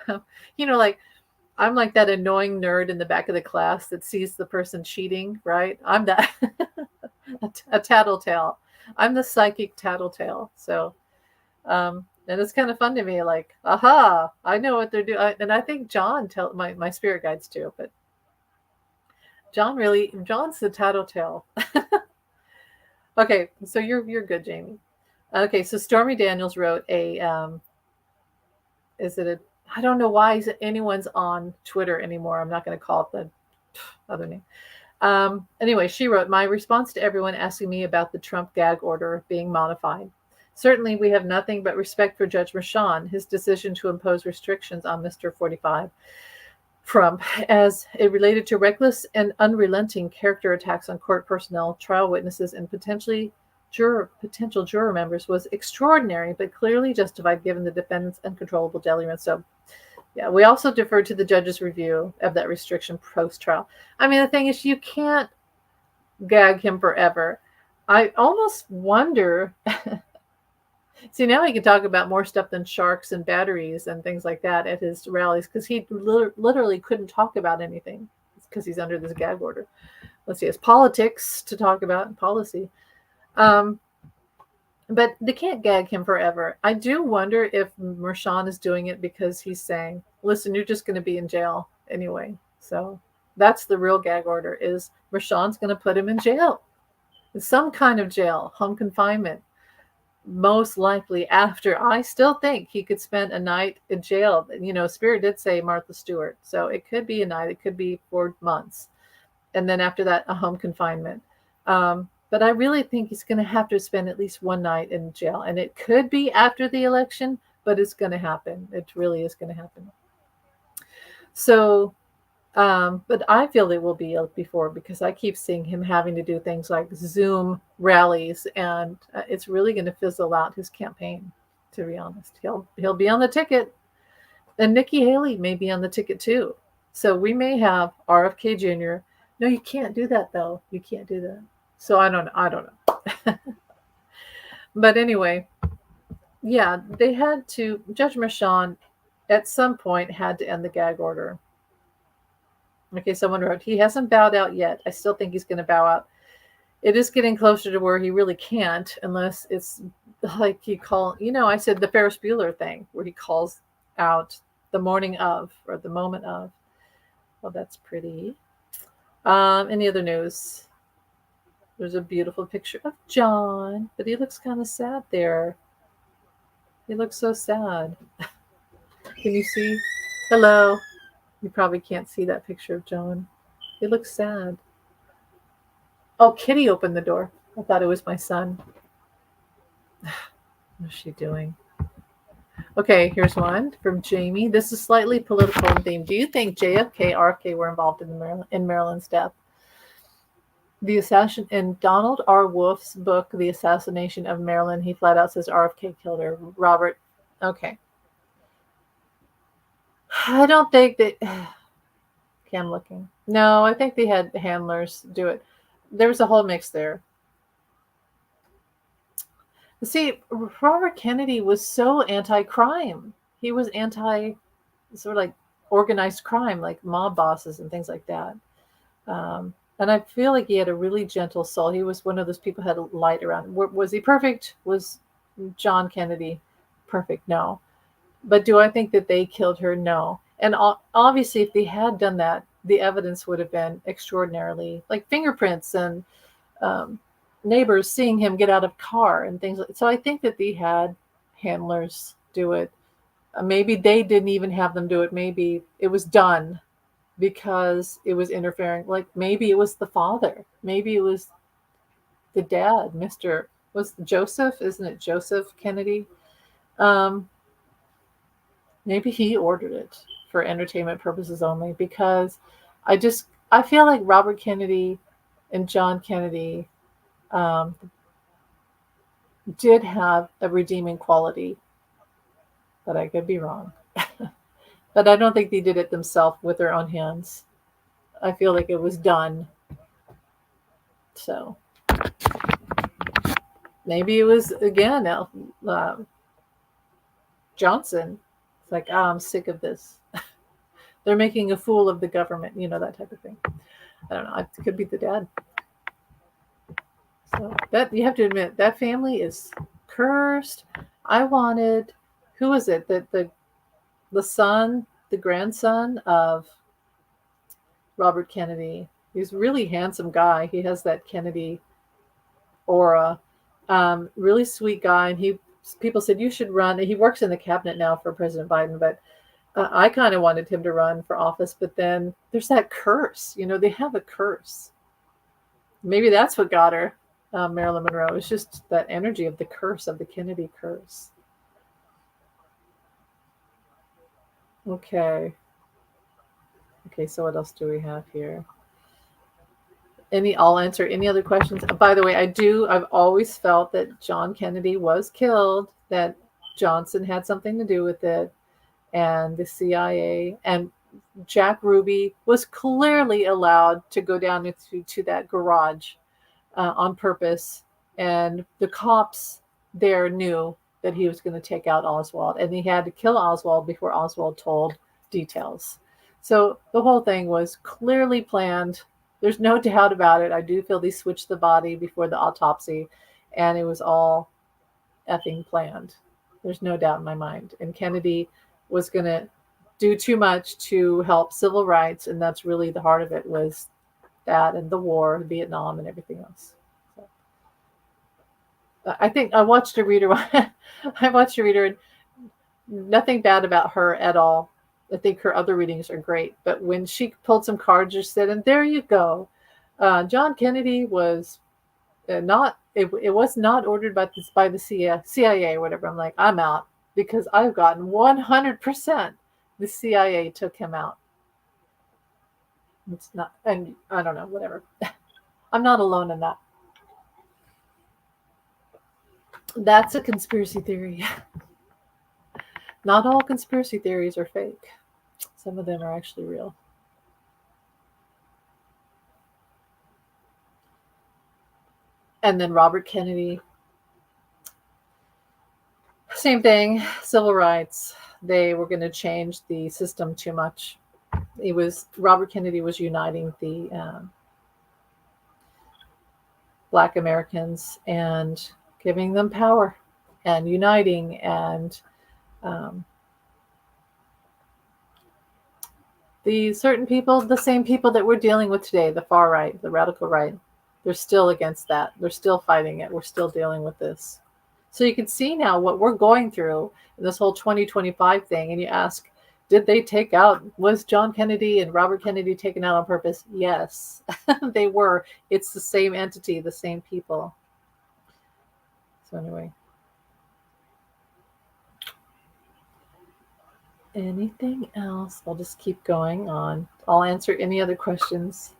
Like I'm like that annoying nerd in the back of the class that sees the person cheating, right? I'm that a tattletale. I'm the psychic tattletale. So, and it's kind of fun to me, like, aha, I know what they're doing. And I think John my spirit guides too, but John's the tattletale. Okay, so you're good, Jamie. Okay, so Stormy Daniels wrote I don't know why anyone's on Twitter anymore. I'm not going to call it the other name. Anyway, she wrote, my response to everyone asking me about the Trump gag order being modified. Certainly, we have nothing but respect for Judge Merchan, his decision to impose restrictions on Mr. 45. Trump, as it related to reckless and unrelenting character attacks on court personnel, trial witnesses, and potential juror members, was extraordinary, but clearly justified given the defendant's uncontrollable delirance. So, yeah, we also deferred to the judge's review of that restriction post-trial. I mean, the thing is, you can't gag him forever. I almost wonder. See, now he can talk about more stuff than sharks and batteries and things like that at his rallies because he literally couldn't talk about anything because he's under this gag order. Let's see, it's politics to talk about and policy. Um, but they can't gag him forever. I do wonder if Mershon is doing it because he's saying, listen, you're just going to be in jail anyway. So that's the real gag order is Mershon's going to put him in jail. Some kind of jail, home confinement. Most likely after. I still think he could spend a night in jail. Spirit did say Martha Stewart. So it could be a night. It could be 4 months. And then after that, a home confinement. But I really think he's going to have to spend at least one night in jail. And it could be after the election, but it's going to happen. It really is going to happen. So, but I feel it will be before because I keep seeing him having to do things like Zoom rallies, and it's really going to fizzle out his campaign. To be honest, he'll be on the ticket, and Nikki Haley may be on the ticket too. So we may have RFK Jr. No, you can't do that though. You can't do that. So I don't know. But anyway, yeah, they had to. Judge Mershon at some point had to end the gag order. Okay, someone wrote, he hasn't bowed out yet. I still think he's going to bow out. It is getting closer to where he really can't unless it's like I said the Ferris Bueller thing where he calls out the morning of or the moment of. Well, that's pretty. Any other news? There's a beautiful picture of John, but he looks kind of sad there. He looks so sad. Can you see? Hello. You probably can't see that picture of John. He looks sad. Oh, Kitty opened the door. I thought it was my son. What's she doing? Okay, here's one from Jamie. This is slightly political in theme. Do you think JFK, RFK were involved in Marilyn's death? The assassin in Donald R. Wolf's book, The Assassination of Marilyn, he flat out says RFK killed her. Robert, okay. I don't think that. Okay, I'm looking. No, I think they had handlers do it. There was a whole mix there. See, Robert Kennedy was so anti-crime. He was anti, sort of like organized crime, like mob bosses and things like that. And I feel like he had a really gentle soul. He was one of those people who had a light around him. Was he perfect? Was John Kennedy perfect? No. But do I think that they killed her? No. And obviously, if they had done that, the evidence would have been extraordinarily, like fingerprints and neighbors seeing him get out of car and things. So I think that they had handlers do it. Maybe they didn't even have them do it. Maybe it was done because it was interfering. Like maybe it was the father. Maybe it was the dad, was Joseph, isn't it Joseph Kennedy? Maybe he ordered it for entertainment purposes only because I feel like Robert Kennedy and John Kennedy did have a redeeming quality, but I could be wrong. But I don't think they did it themselves with their own hands. I feel like it was done. So maybe it was, again, Johnson. It's like, I'm sick of this. They're making a fool of the government, that type of thing. I don't know. It could be the dad. So that you have to admit, that family is cursed. I wanted, who was it? The son, the grandson of Robert Kennedy. He's a really handsome guy. He has that Kennedy aura. Really sweet guy. And people said you should run. He works in the cabinet now for President Biden, but I kind of wanted him to run for office. But then there's that curse. They have a curse. Maybe that's what got her, Marilyn Monroe. It's just that energy of the curse, of the Kennedy curse. Okay, so what else do we have here? I'll answer any other questions. By the way, I've always felt that John Kennedy was killed, that Johnson had something to do with it, and the CIA, and Jack Ruby was clearly allowed to go down to that garage on purpose And the cops there knew that he was going to take out Oswald, and he had to kill Oswald before Oswald told details. So the whole thing was clearly planned. There's no doubt about it. I do feel they switched the body before the autopsy, and it was all effing planned. There's no doubt in my mind. And Kennedy was going to do too much to help civil rights, and that's really the heart of it, was that and the war, Vietnam, and everything else. So, I think I watched a reader. I watched a reader, and nothing bad about her at all. I think her other readings are great, but when she pulled some cards, she said, "And there you go, John Kennedy was not. It was not ordered by the CIA or whatever." I'm like, I'm out, because I've gotten 100%. The CIA took him out. It's not, and I don't know, whatever. I'm not alone in that. That's a conspiracy theory. Not all conspiracy theories are fake. Some of them are actually real. And then Robert Kennedy, same thing, civil rights. They were going to change the system too much. Robert Kennedy was uniting the Black Americans and giving them power and uniting, and um, the certain people, the same people that we're dealing with today, the far right, the radical right, they're still against that. They're still fighting it. We're still dealing with this. So you can see now what we're going through in this whole 2025 thing. And you ask, did they take out, was John Kennedy and Robert Kennedy taken out on purpose? Yes, they were. It's the same entity, the same people. So anyway. Anything else? I'll just keep going on. I'll answer any other questions.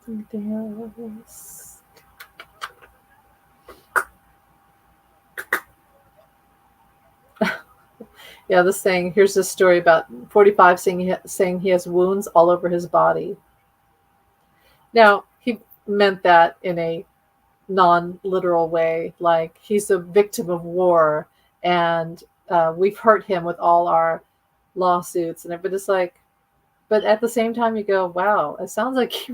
Anything else? Yeah, this thing. Here's this story about 45 saying he has wounds all over his body. Now, he meant that in a non-literal way, like he's a victim of war, and we've hurt him with all our lawsuits and everything. It's like, but at the same time, you go, wow, it sounds like he's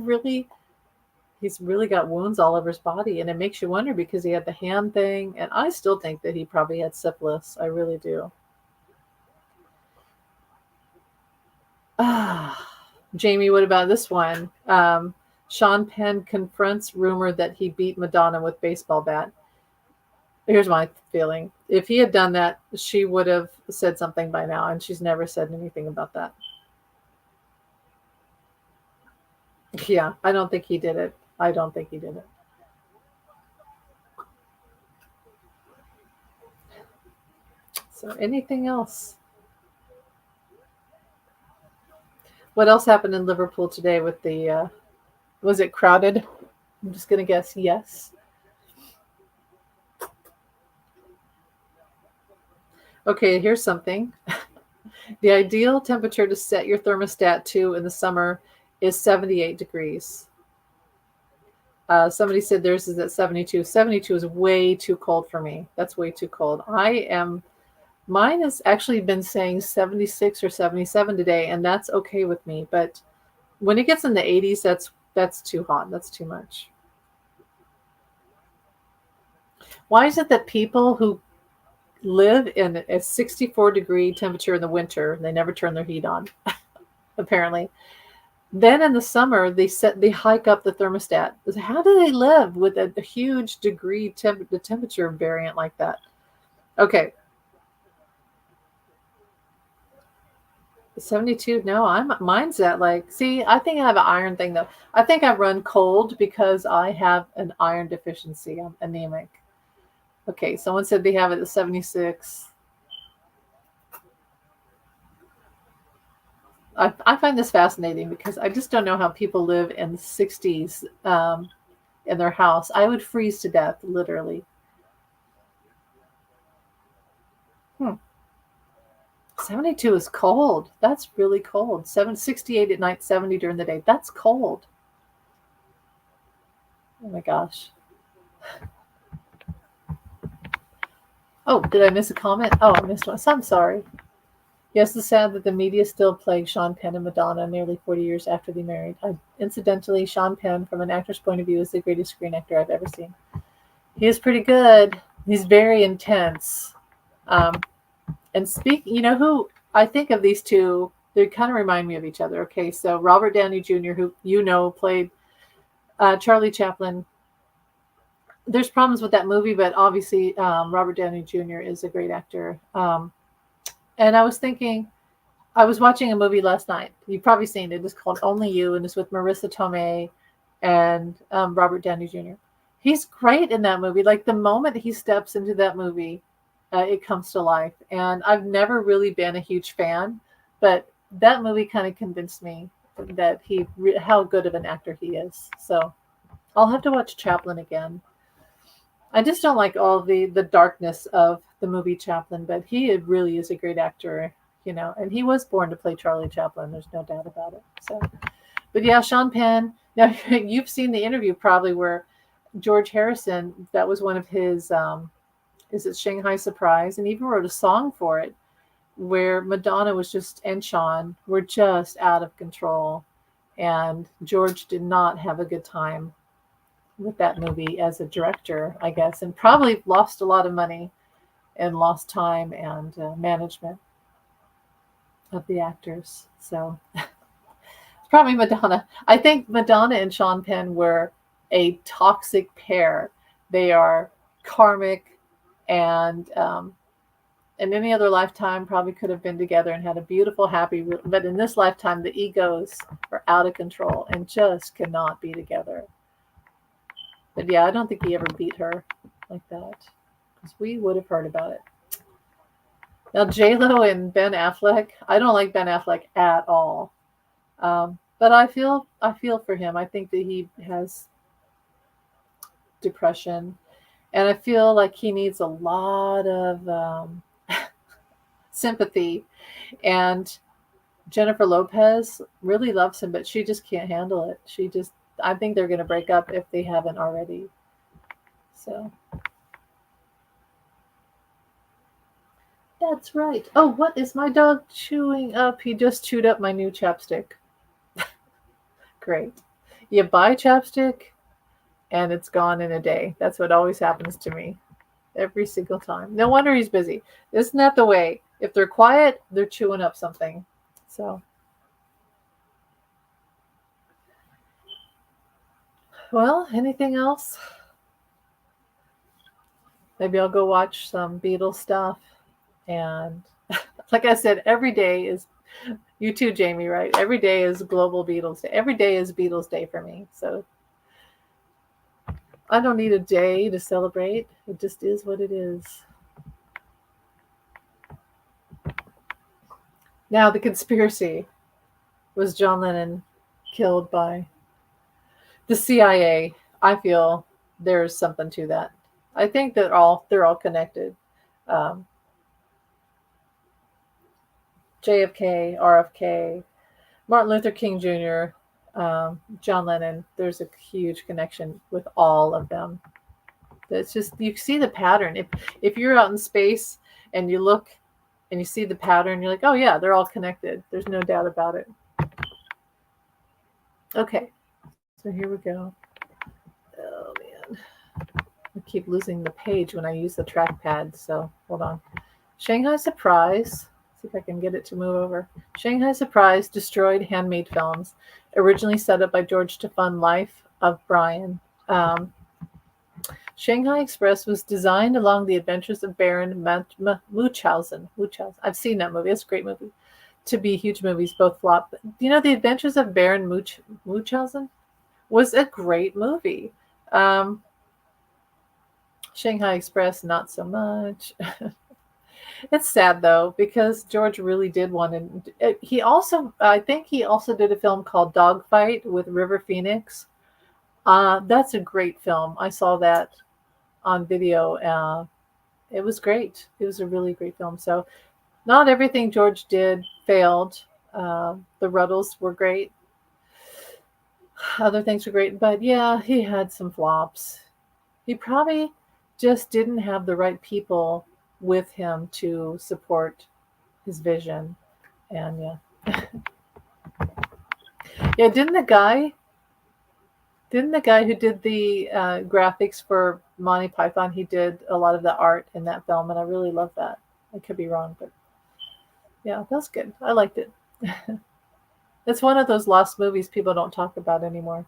really got wounds all over his body, and it makes you wonder, because he had the hand thing, and I still think that he probably had syphilis. I really do. Jamie, what about this one? Sean Penn confronts rumor that he beat Madonna with baseball bat. Here's my feeling. If he had done that, she would have said something by now, and she's never said anything about that. Yeah, I don't think he did it. I don't think he did it. So anything else? What else happened in Liverpool today with the, was it crowded? I'm just going to guess yes. Okay, here's something. The ideal temperature to set your thermostat to in the summer is 78 degrees. Somebody said theirs is at 72. 72 is way too cold for me. That's way too cold. Mine has actually been saying 76 or 77 today, and that's okay with me. But when it gets in the 80s, that's too hot. That's too much. Why is it that people who live in a 64-degree temperature in the winter, they never turn their heat on, apparently. Then in the summer, they hike up the thermostat. How do they live with a huge degree the temperature variant like that? Okay. 72. No, mine's at like, see, I think I have an iron thing though. I think I run cold because I have an iron deficiency. I'm anemic. Okay, someone said they have it at 76. I find this fascinating because I just don't know how people live in the 60s in their house. I would freeze to death, literally. 72 is cold. That's really cold. 68 at night, 70 during the day. That's cold. Oh my gosh. Oh, did I miss a comment? Oh, I missed one. So I'm sorry. Yes, it's sad that the media still plagues Sean Penn and Madonna nearly 40 years after they married. Incidentally, Sean Penn, from an actor's point of view, is the greatest screen actor I've ever seen. He is pretty good. He's very intense. Um, and you know who I think of these two? They kind of remind me of each other. Okay, so Robert Downey Jr., who played Charlie Chaplin. There's problems with that movie, but obviously Robert Downey Jr. is a great actor. And I was thinking, I was watching a movie last night. You've probably seen it. It's called Only You, and it's with Marissa Tomei and Robert Downey Jr. He's great in that movie. Like the moment he steps into that movie, it comes to life. And I've never really been a huge fan, but that movie kind of convinced me that how good of an actor he is. So I'll have to watch Chaplin again. I just don't like all the darkness of the movie Chaplin, but he really is a great actor, and he was born to play Charlie Chaplin. There's no doubt about it. So, but yeah, Sean Penn. Now you've seen the interview probably where George Harrison. That was one of his. Is it Shanghai Surprise? And even wrote a song for it, where Madonna was just and Sean were just out of control, and George did not have a good time with that movie as a director, I guess, and probably lost a lot of money and lost time and management of the actors. So probably Madonna. I think Madonna and Sean Penn were a toxic pair. They are karmic, and in any other lifetime probably could have been together and had a beautiful, happy. But in this lifetime, the egos are out of control and just cannot be together. But yeah, I don't think he ever beat her like that because we would have heard about it. Now J Lo and Ben Affleck. I don't like Ben Affleck at all, but I feel for him. I think that he has depression, and I feel like he needs a lot of sympathy. And Jennifer Lopez really loves him, but she just can't handle it. I think they're going to break up if they haven't already. So that's right. Oh, what is my dog chewing up? He just chewed up my new chapstick. Great. You buy chapstick and it's gone in a day. That's what always happens to me every single time. No wonder he's busy. Isn't that the way? If they're quiet, they're chewing up something. So, well, anything else? Maybe I'll go watch some Beatles stuff. And like I said, every day is, you too, Jamie, right? Every day is Global Beatles Day. Every day is Beatles Day for me. So I don't need a day to celebrate. It just is what it is. Now, the conspiracy was John Lennon killed by the CIA. I feel there's something to that. I think that they're all connected. Um, JFK, RFK, Martin Luther King Jr., John Lennon. There's a huge connection with all of them. It's just you see the pattern. If you're out in space and you look and you see the pattern, you're like, oh yeah, they're all connected. There's no doubt about it. Okay, so here we go. Oh man, I keep losing the page when I use the trackpad. So hold on. Shanghai Surprise. See if I can get it to move over. Shanghai Surprise destroyed handmade films, originally set up by George to fund Life of Brian. Um, Shanghai Express was designed along the adventures of Baron Munchausen. I've seen that movie. It's a great movie. To be huge movies, both flop. The Adventures of Baron Munchausen was a great movie. Um, Shanghai Express, not so much. It's sad though because George really did want to. I think he also did a film called Dogfight with River Phoenix. That's a great film. I saw that on video. It was great. It was a really great film. So not everything George did failed. The Ruddles were great. Other things were great, but yeah, he had some flops. He probably just didn't have the right people with him to support his vision. And yeah, yeah. Didn't the guy who did the graphics for Monty Python? He did a lot of the art in that film, and I really love that. I could be wrong, but yeah, that's good. I liked it. It's one of those lost movies people don't talk about anymore.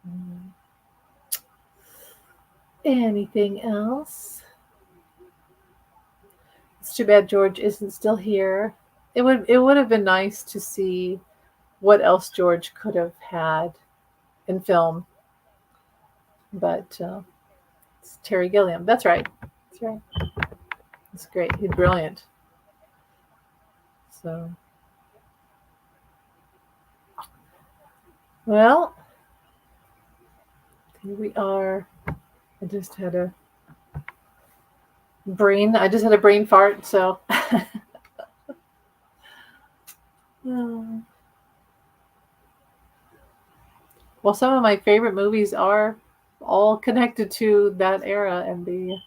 Mm. Anything else? It's too bad George isn't still here. It would have been nice to see what else George could have had in film, but it's Terry Gilliam. That's right. That's right. It's great. He's brilliant. So, well, here we are. I just had a I just had a brain fart. So, well, some of my favorite movies are all connected to that era and the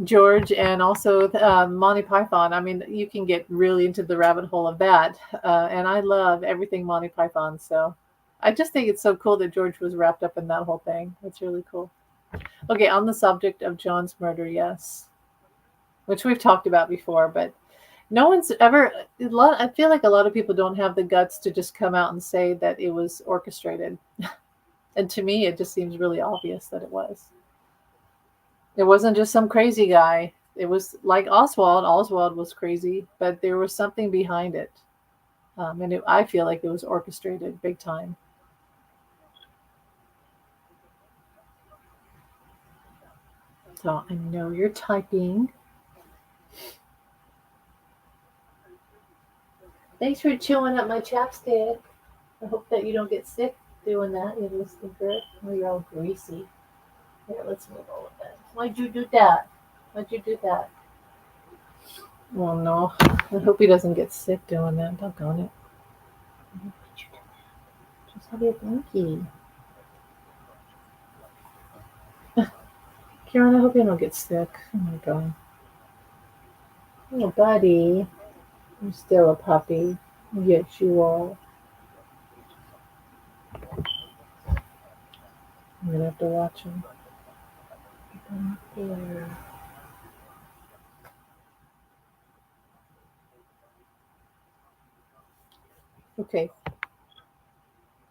George and also Monty Python. I mean, you can get really into the rabbit hole of that. And I love everything Monty Python. So I just think it's so cool that George was wrapped up in that whole thing. It's really cool. Okay, on the subject of John's murder, yes, which we've talked about before, but no one's ever. I feel like a lot of people don't have the guts to just come out and say that it was orchestrated. And to me, it just seems really obvious that it was. It wasn't just some crazy guy. It was like Oswald. Oswald was crazy, but there was something behind it. I feel like it was orchestrated big time. So I know you're typing. Thanks for chewing up my chapstick. I hope that you don't get sick doing that, you little stinker. Oh, you're all greasy. Here, let's move all of that. Why'd you do that? Why'd you do that? Oh no. I hope he doesn't get sick doing that. Doggone it. Why did you do that? Just have your blankie. Karen, I hope you don't get sick. Oh my god. Oh, buddy. You're still a puppy. Yes, you are. I'm gonna have to watch him. Okay.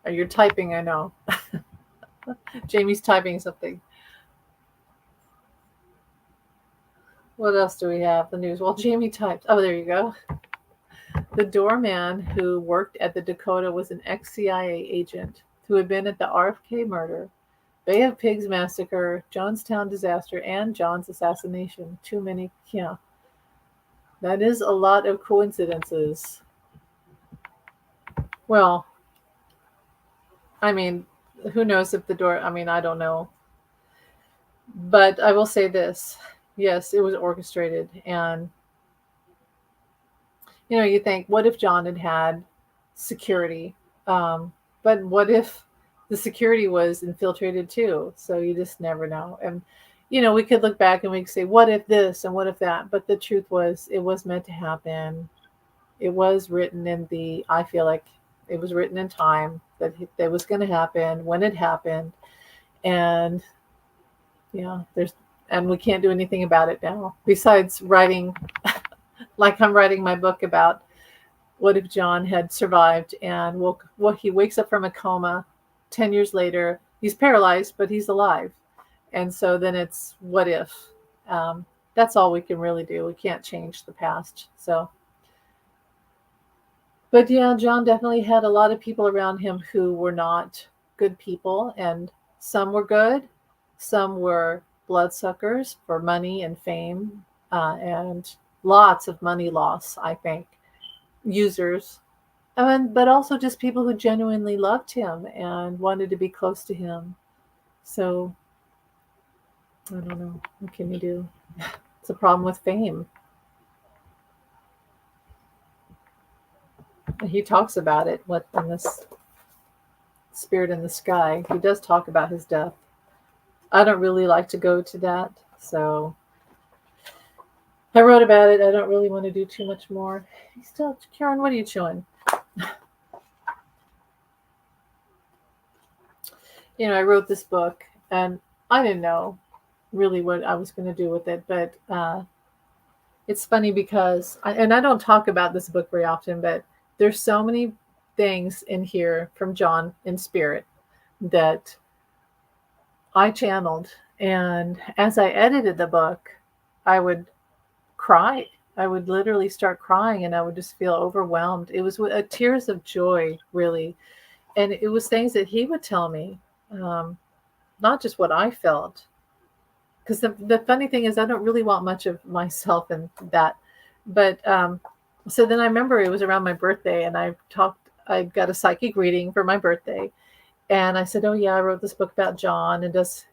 You're typing, I know. Jamie's typing something. What else do we have? The news. Well, Jamie typed. Oh, there you go. The doorman who worked at the Dakota was an ex CIA agent who had been at the RFK murder, Bay of Pigs massacre, Jonestown disaster, and John's assassination. Too many. Yeah. That is a lot of coincidences. Well, I mean, who knows if the door, I mean, I don't know. But I will say this. Yes, it was orchestrated. And, you think, what if John had had security? But what if the security was infiltrated too? So you just never know. And, we could look back and we could say, what if this and what if that? But the truth was, it was meant to happen. It was written I feel like it was written in time that that was going to happen when it happened. And yeah, and we can't do anything about it now besides writing, like I'm writing my book about what if John had survived and he wakes up from a coma 10 years later. He's paralyzed, but he's alive. And so then it's what if? That's all we can really do. We can't change the past. So, but yeah, John definitely had a lot of people around him who were not good people, and some were good, some were bloodsuckers for money and fame, and lots of money loss, I think. Users, but also just people who genuinely loved him and wanted to be close to him. So I don't know. What can you do? It's a problem with fame. He talks about it, what in this Spirit in the Sky. He does talk about his death. I don't really like to go to that, so I wrote about it. I don't really want to do too much more. Still, Karen, what are you chewing? I wrote this book, and I didn't know really what I was going to do with it, but it's funny because, and I don't talk about this book very often, but there's so many things in here from John in spirit that I channeled. And as I edited the book, I would cry. I would literally start crying and I would just feel overwhelmed. It was with tears of joy, really. And it was things that he would tell me, not just what I felt. Because the funny thing is, I don't really want much of myself in that. But so then I remember it was around my birthday and I got a psychic reading for my birthday. And I said, oh, yeah, I wrote this book about John. And does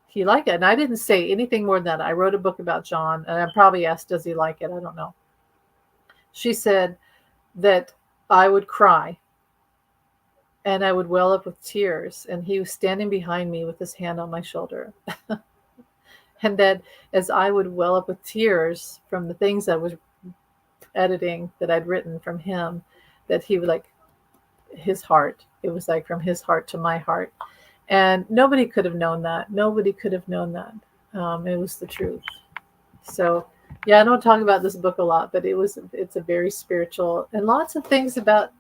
he like it? And I didn't say anything more than that. I wrote a book about John. And I probably asked, does he like it? I don't know. She said that I would cry and I would well up with tears. And he was standing behind me with his hand on my shoulder. And that as I would well up with tears from the things I was editing that I'd written from him, that he would his heart. It was like from his heart to my heart. And nobody could have known that. Nobody could have known that. It was the truth. So, yeah, I don't talk about this book a lot, but it's a very spiritual and lots of things about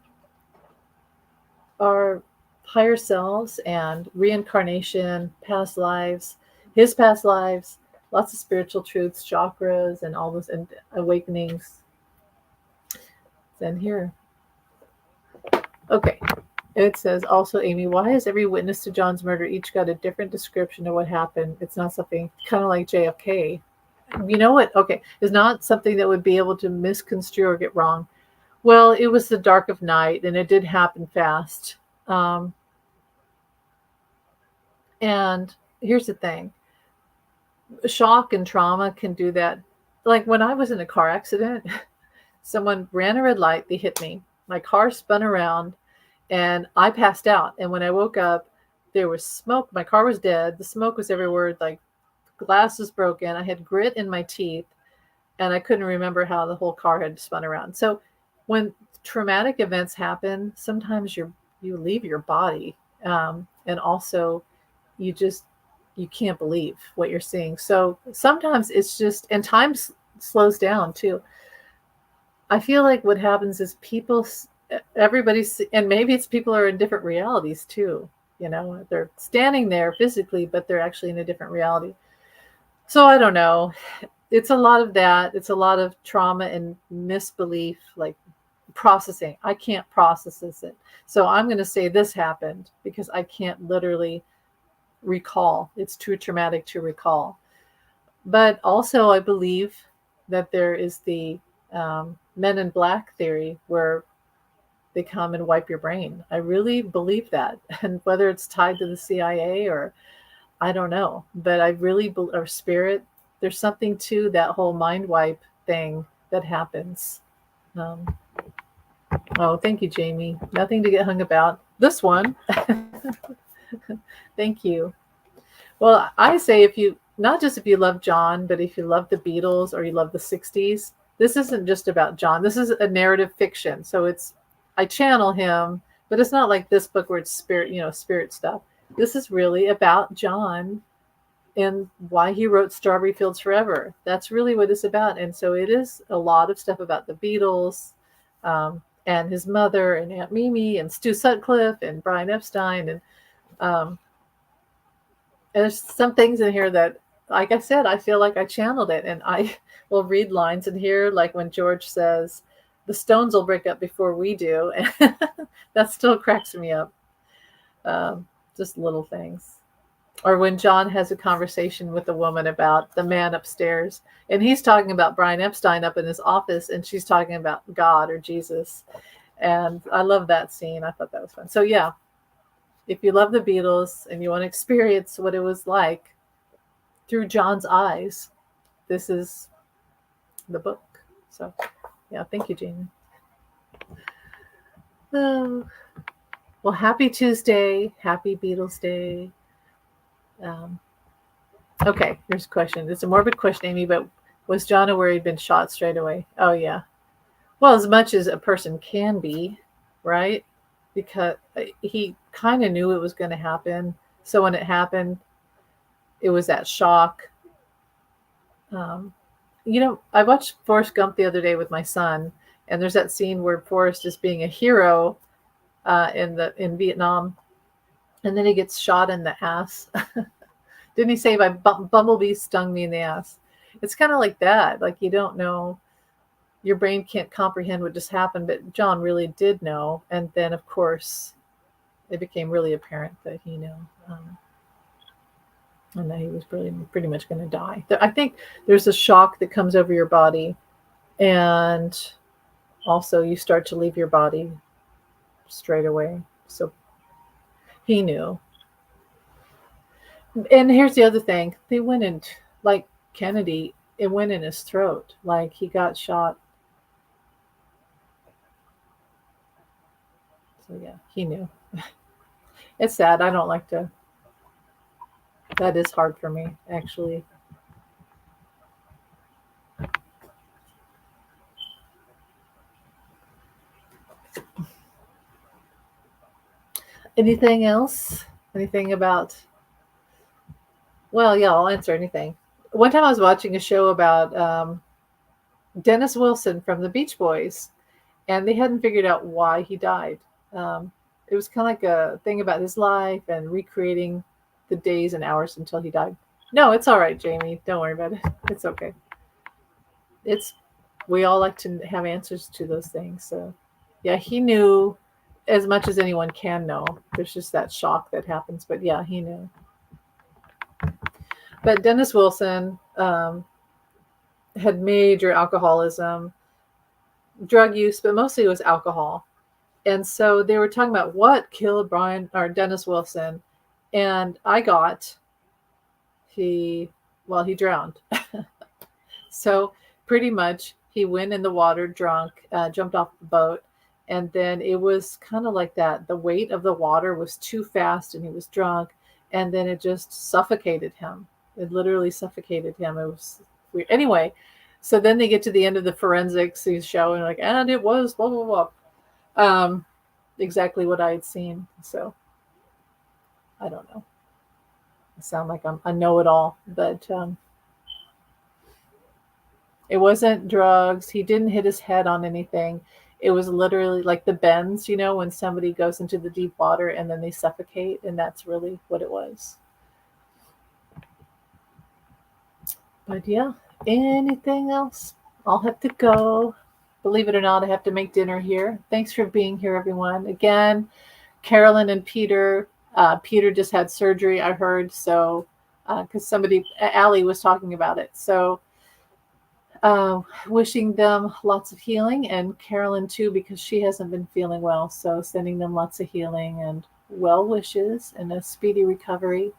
our higher selves and reincarnation, past lives, his past lives, lots of spiritual truths, chakras, and all those and awakenings. Then here. Okay. It says also, Amy, why has every witness to John's murder each got a different description of what happened? It's not something kind of like JFK. You know what? Okay. It's not something that would be able to misconstrue or get wrong. Well, it was the dark of night and it did happen fast. And here's the thing. Shock and trauma can do that. Like when I was in a car accident, someone ran a red light, they hit me. My car spun around and I passed out. And when I woke up, there was smoke. My car was dead. The smoke was everywhere. Like glass was broken. I had grit in my teeth and I couldn't remember how the whole car had spun around. So when traumatic events happen, sometimes you leave your body. And also you can't believe what you're seeing. So sometimes it's just, and time slows down too. I feel like what happens is everybody's, and maybe it's people are in different realities too. They're standing there physically, but they're actually in a different reality. So I don't know. It's a lot of that. It's a lot of trauma and misbelief, like processing. I can't process this. So I'm going to say this happened because I can't literally recall. It's too traumatic to recall. But also I believe that there is the Men in Black theory where they come and wipe your brain. I really believe that. And whether it's tied to the CIA or I don't know, but I really or spirit, there's something to that whole mind wipe thing that happens. Oh, thank you, Jamie. Nothing to get hung about. This one. Thank you. Well, I say not just if you love John, but if you love the Beatles or you love the 60s, this isn't just about John. This is a narrative fiction. So I channel him, but it's not like this book where it's spirit stuff. This is really about John and why he wrote Strawberry Fields Forever. That's really what it's about. And so it is a lot of stuff about the Beatles, and his mother and Aunt Mimi and Stu Sutcliffe and Brian Epstein. And there's some things in here that, like I said, I feel like I channeled it. And I will read lines in here, like when George says, the Stones will break up before we do. And that still cracks me up. Just little things. Or when John has a conversation with a woman about the man upstairs, and he's talking about Brian Epstein up in his office, and she's talking about God or Jesus. And I love that scene. I thought that was fun. So yeah, if you love the Beatles and you want to experience what it was like through John's eyes, this is the book. So yeah, thank you, Jamie. Oh, well, happy Tuesday. Happy Beatles Day. Um, okay, here's a question. It's a morbid question, Amy, but was John aware he'd been shot straight away? Oh, yeah. Well, as much as a person can be, right? Because he kind of knew it was going to happen. So when it happened, it was that shock. Um, I watched Forrest Gump the other day with my son, and there's that scene where Forrest is being a hero in Vietnam, and then he gets shot in the ass. Didn't he say, "My bumblebee stung me in the ass"? It's kind of like that. Like you don't know, your brain can't comprehend what just happened, but John really did know, and then of course, it became really apparent that he knew. And that he was pretty much going to die. I think there's a shock that comes over your body, and also you start to leave your body straight away. So he knew. And here's the other thing: they went in, like Kennedy. It went in his throat, like he got shot. So yeah, he knew. It's sad. I don't like to. That is hard for me, actually. Anything else? Anything about? Well, yeah, I'll answer anything. One time I was watching a show about Dennis Wilson from the Beach Boys, and they hadn't figured out why he died. Um, it was kind of like a thing about his life and recreating the days and hours until he died. No, it's all right, Jamie. Don't worry about it. It's okay. It's We all like to have answers to those things. So, yeah, he knew as much as anyone can know. There's just that shock that happens, but yeah, he knew. But Dennis Wilson had major alcoholism, drug use, but mostly it was alcohol. And so they were talking about what killed Brian or Dennis Wilson, and I got he he drowned. So pretty much he went in the water drunk, jumped off the boat, and then it was kind of like that. The weight of the water was too fast, and he was drunk, and then it just suffocated him. It literally suffocated him. It was weird. Anyway, so then they get to the end of the forensics show, and like, and it was blah blah blah. Exactly what I had seen. So I don't know. I sound like I'm a know-it-all, but it wasn't drugs. He didn't hit his head on anything. It was literally like the bends, when somebody goes into the deep water and then they suffocate, and that's really what it was. But yeah, anything else? I'll have to go. Believe it or not, I have to make dinner here. Thanks for being here, everyone. Again, Carolyn and Peter. Peter just had surgery, I heard. So, because Allie was talking about it. So, wishing them lots of healing, and Carolyn too, because she hasn't been feeling well. So, sending them lots of healing and well wishes and a speedy recovery.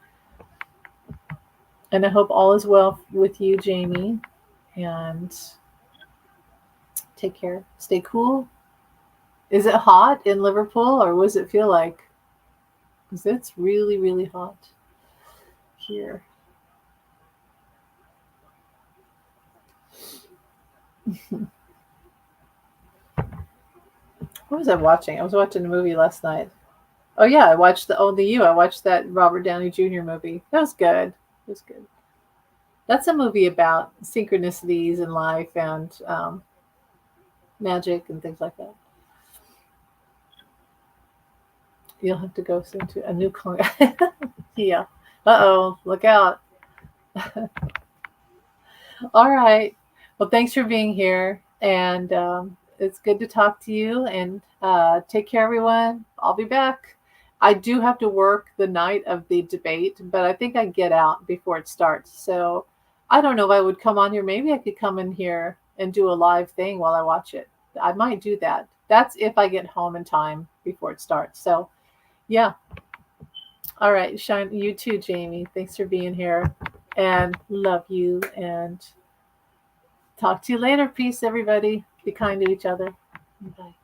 And I hope all is well with you, Jamie. And take care. Stay cool. Is it hot in Liverpool, or was it feel like? Because it's really, really hot here. What was I watching? I was watching a movie last night. Oh yeah, I watched the Only You. I watched that Robert Downey Jr. movie. That was good. It was good. That's a movie about synchronicities in life and magic and things like that. You'll have to go soon to a new con. Yeah. Uh-oh, look out. All right. Well, thanks for being here. And it's good to talk to you. And take care, everyone. I'll be back. I do have to work the night of the debate, but I think I get out before it starts. So I don't know if I would come on here. Maybe I could come in here and do a live thing while I watch it. I might do that. That's if I get home in time before it starts. So, yeah. All right. Shine you too, Jamie. Thanks for being here. And love you. And talk to you later. Peace, everybody. Be kind to each other. Bye.